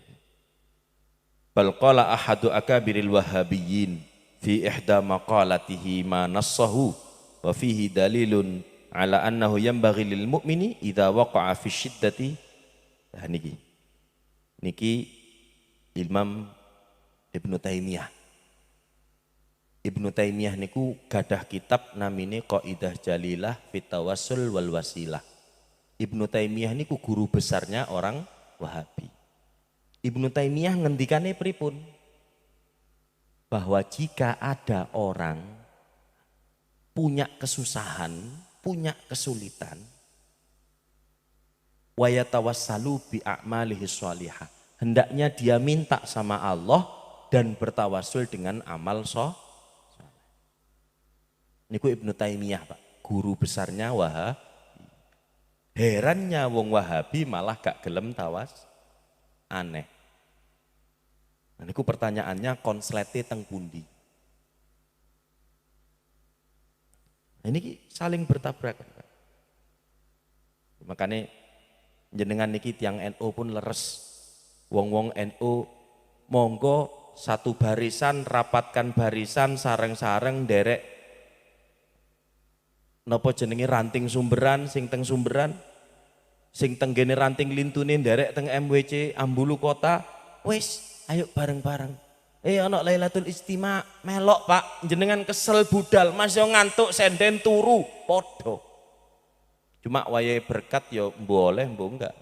Bal qala ahadu akabiril wahabiyyin fi ihda maqalatihi ma nassahu wa fihi dalilun ala annahu yanbaghi lil mu'mini idza waqa'a fi syiddati. Nah niki Imam Ibnu Taimiyah. Ibnu Taimiyah niku gadah kitab namine Qaidah Jalilah fit Tawassul wal Wasilah. Ibnu Taimiyah niku guru besarnya orang Wahabi. Ibnu Taimiyah ngendikane pripun? Bahwa jika ada orang punya kesusahan, punya kesulitan, wa yatawassalu bi a'malihi shalihah. Hendaknya dia minta sama Allah dan bertawasul dengan amal soleh. Niku Ibnu Taimiyah Pak, guru besarnya Wahabi. Herannya wong Wahabi malah gak gelem tawas, aneh. Nah, niku pertanyaannya konslete teng pundi. Nah, ini saling bertabrakan. Makanya jenengan niki tiang NU pun leres. Wong-wong NU monggo satu barisan, rapatkan barisan, sareng-sareng derek napa jenenge ranting sumberan, sing teng sumberan, sing teng gene ranting lintune derek teng MWC Ambulu Kota. Wis, ayo bareng-bareng. Ana Lailatul Istima melok Pak, jenengan kesel budal, Mas yo ngantuk senden turu, podo. Cuma wayahe berkat yo boleh, mbok enggak.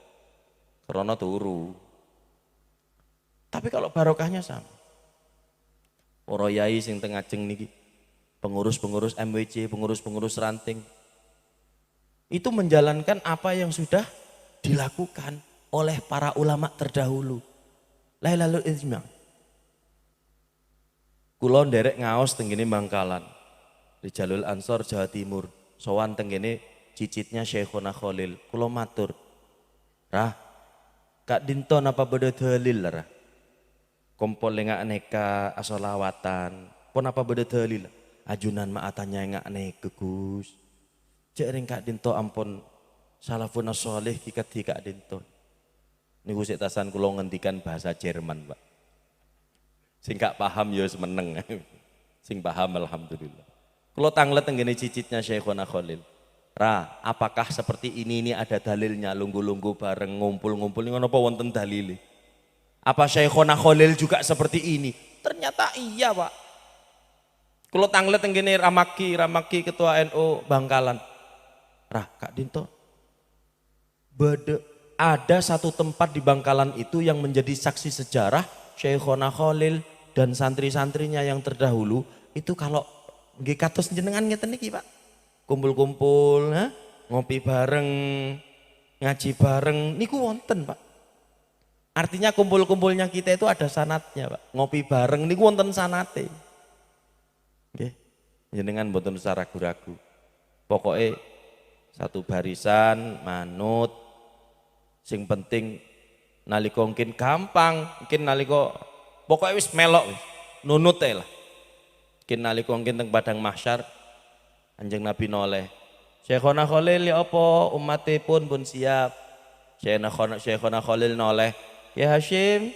Karena turu. Tapi kalau barokahnya sama. Para yai sing teng ajeng niki, pengurus-pengurus MWC, pengurus-pengurus ranting, itu menjalankan apa yang sudah dilakukan oleh para ulama terdahulu. Lailatul Istima. Kula nderek ngaos teng kene Bangkalan. Di Jalul Ansor Jawa Timur. Sowan teng kene cicitnya Syekhona Khalil. Kula matur. Rah, Kak Dinton apa beda dalil lah? Kompol lengak neka asolawatan. Pon apa beda dalil? Ajunan maatanya ngak neka Gus. Jering Kak Dinto ampun salafun sholih kikat di Kak Dinto. Niku sik tasan kula ngendikan bahasa Jerman, Pak. Sing gak paham ya semeneng. Sing paham alhamdulillah. Kula tanglet tenggene cicitnya Syekhona Khalil. Ra, apakah seperti ini ada dalilnya lunggu-lunggu bareng ngumpul-ngumpul ngono apa wonten dalile? Apa Syekhona Khalil juga seperti ini? Ternyata iya, Pak. Kula tanglet tenggene Ramaki ketua NU Bangkalan. Rah, Kak Dinto, ada satu tempat di Bangkalan itu yang menjadi saksi sejarah Syekhona Khalil dan santri-santrinya yang terdahulu itu kalau nggih kados jenengan ngeten niki Pak. Kumpul-kumpul, ngopi bareng, ngaji bareng niku wonten Pak. Artinya kumpul-kumpulnya kita itu ada sanatnya Pak. Ngopi bareng niku wonten sanate. Nggih. Jenengan mboten usah ragu-ragu. Pokoknya satu barisan manut, sing penting nalika mungkin gampang, mungkin nalika pokoknya wis melok wis nunut ae lah. Mungkin nalika mungkin teng padang mahsyar Kanjeng Nabi noleh. Syekhona Khalil ya apa umate pun siap. Syekhona Khalil noleh. Ya Hashim,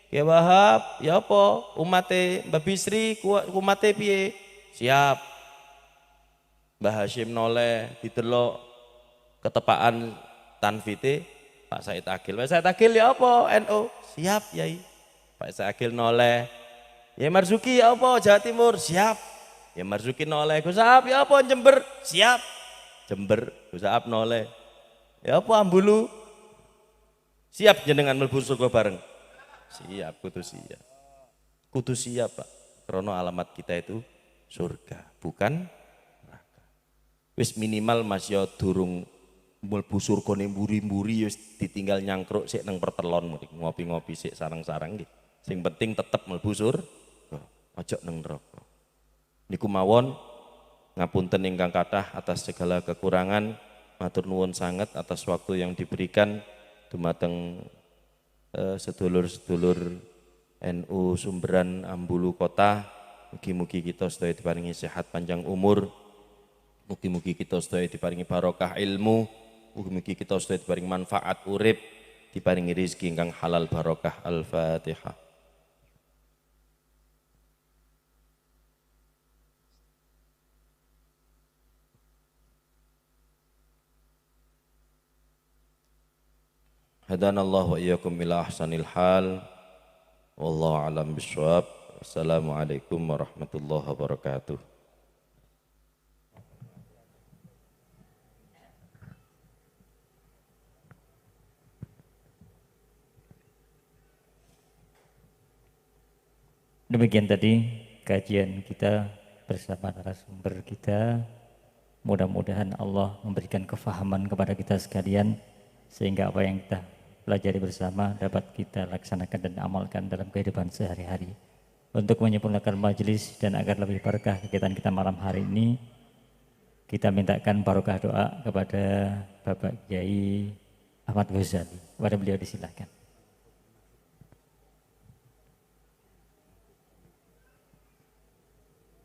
ya Wahab, ya apa umate Mbak Bisri umate piye? Siap. Mbah Hashim noleh didelok ketepaan tanfite Pak Said Akil. Pak Said Akil ya apa NU? Siap Yai. Pak Said Akil noleh. Ya Marzuki ya apa Jawa Timur? Siap. Ya Marzuki noleh. Gus Saab ya apa Jember? Siap. Jember. Gus Saab noleh. Ya apa Ambulu? Siap jenengan mlebu surga bareng. Siap, kudu siap. Kudu siap Pak. Karena alamat kita itu surga, bukan neraka. Wis minimal Mas ya durung mlebu surga ning mburi-mburi wis ditinggal nyangkruk sik nang pertelon ngopi-ngopi sik sareng-sareng nggih. Sing penting tetep mlebu surga, aja nang neraka. Niku mawon ngapunten ingkang kathah atas segala kekurangan, matur nuwun sanget atas waktu yang diberikan dumateng sedulur-sedulur NU Sumberan Ambulu Kota. Mugi-mugi kita sedaya diparingi sehat panjang umur. Mugi-mugi kita sedaya diparingi barokah ilmu. Mugi-mugi kita sedaya diparingi manfaat urip, diparingi rezeki ingkang halal barokah. Al-Fatihah. Hadanallahu wa iyyakum ila ahsanil hal. Wallahu a'lam bishawab. Assalamualaikum warahmatullahi wabarakatuh. Demikian tadi kajian kita bersama narasumber kita. Mudah-mudahan Allah memberikan kefahaman kepada kita sekalian sehingga apa yang kita pelajari bersama dapat kita laksanakan dan amalkan dalam kehidupan sehari-hari. Untuk menyempurnakan majelis dan agar lebih berkah kegiatan kita malam hari ini, kita mintakan barokah doa kepada Bapak Kiai Ahmad Ghazali. Kepada beliau disilahkan.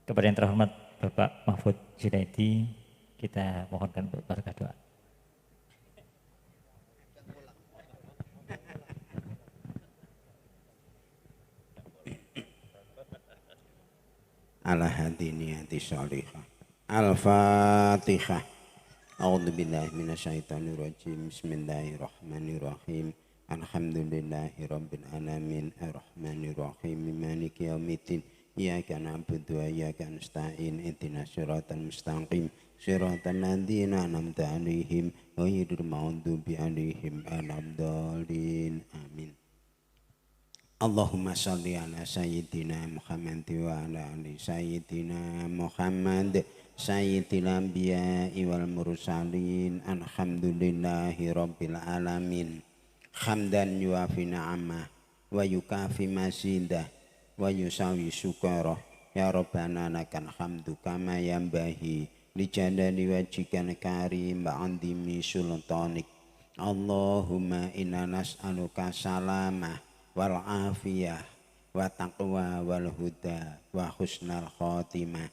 Kepada yang terhormat Bapak Mahfud Junaidi, kita mohonkan barokah doa. Ala hadi niyati sholihah. Al-Fatihah. A'udzu billahi minasyaitonir rajim. Bismillahirrahmanirrahim. Alhamdulillahi rabbil alamin arrahmanir rahim maliki yaumiddin iyyaka na'budu wa iyyaka nasta'in ihdinas siratal mustaqim siratal ladzina an'amta 'alaihim ghairil maghdubi 'alaihim waladdallin amin. Allahumma sholli ala sayyidina Muhammad wa ala ali sayyidina Muhammad sayyidil anbiya'i wal mursalin alhamdulillahi rabbil alamin hamdan yuafi na'amah wa yukafi mazidah wa yusawi syukurah ya Rabbana lakal hamdu kama yanbahi li jalali wajhikal karim wa 'azimi sultanik. Allahumma inna nas'aluka salamah wal afiyah wa taqwa wal huda wa husnal khotimah.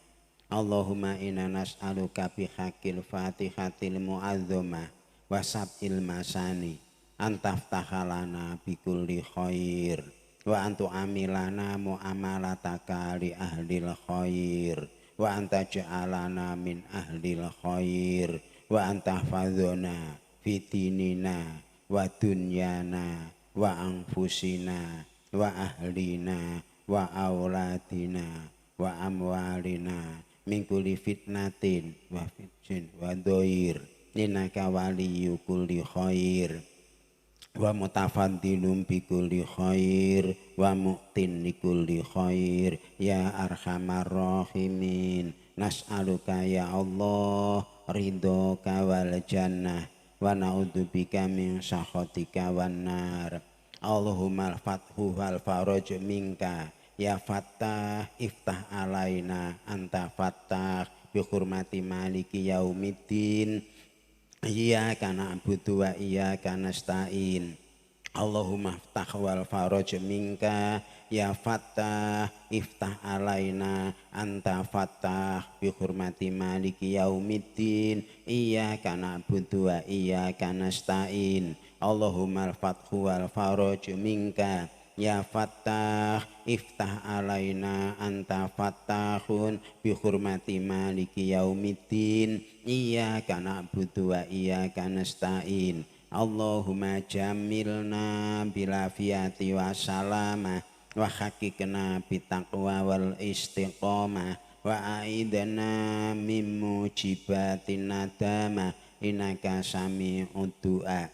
Allahumma inna nas'aluka bihaqqil fatihatil mu'azzamah wa sab'il masani antaftahalana bikulli khair wa antu amilana mu'amalataka li ahlil khair wa anta ja'alana min ahlil khair wa anta fadhona fitinina wa dunyana wa anfusina wa ahlina wa auladina wa amwalina min kulli fitnatin wa fitsin wa doir innaka waliyyu kulli khair wa mutafaddilum bi kulli khair wa mu'tin li kulli khair ya arhamar rahimin. Nas'aluka ya Allah ridhoka wal jannah wa na'udzubika min sakhatika wan nar. Allahumma al-fathu wal faraj minka ya fattah iftah alaina anta fattah bi hurmati maliki yaumiddin iyyaka na'budu wa iyyaka nasta'in. Allahumma iftah wal faraj minka ya fattah iftah alaina anta fattah bi hurmati maliki yaumiddin iyyaka na'budu wa iyyaka nasta'in. Allahumma al-fathu wal faraj minka ya fattah iftah alaina anta fattahun bi hurmati maliki yaumiddin iyyaka na'budu wa iyyaka nasta'in. Allahumma jamilna bil afiyati wa salamah wa haqiqna bitaqwa wal istiqamah wa aidana min mujibatin nadamah innaka sami'ud du'a.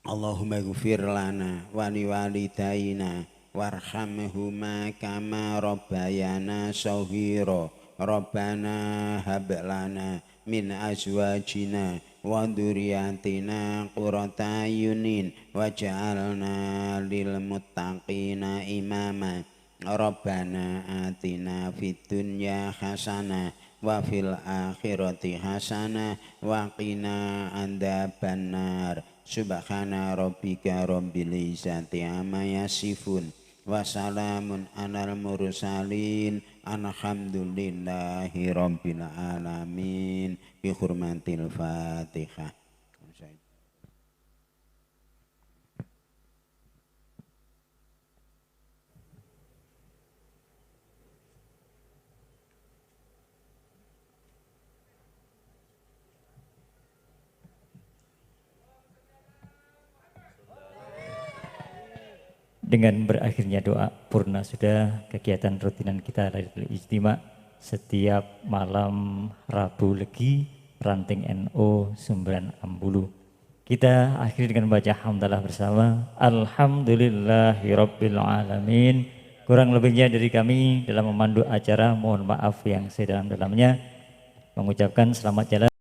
Allahumma ighfir lana wa liwalidayna warhamhuma kama rabbayana shaghira. Rabbana hab lana min azwajina wa dzurriyyatina qurrata ayunin waj'alna lil muttaqina imama. Rabbana atina fid dunya hasanah wa fil akhirati hasanah wa qina adzabannar. Subhana rabbika rabbil izzati amma yasifun wa salamun alal mursalin alhamdulillahi rabbil alamin bi hurmatil Fatihah. Dengan berakhirnya doa purna sudah kegiatan rutinan kita Lailatul Ijtima setiap malam Rabu Legi Ranting NO Sumberan Ambulu. Kita akhiri dengan baca hamdalah bersama. Alhamdulillahirabbil alamin. Kurang lebihnya dari kami dalam memandu acara mohon maaf yang sedalam-dalamnya. Mengucapkan selamat jalan.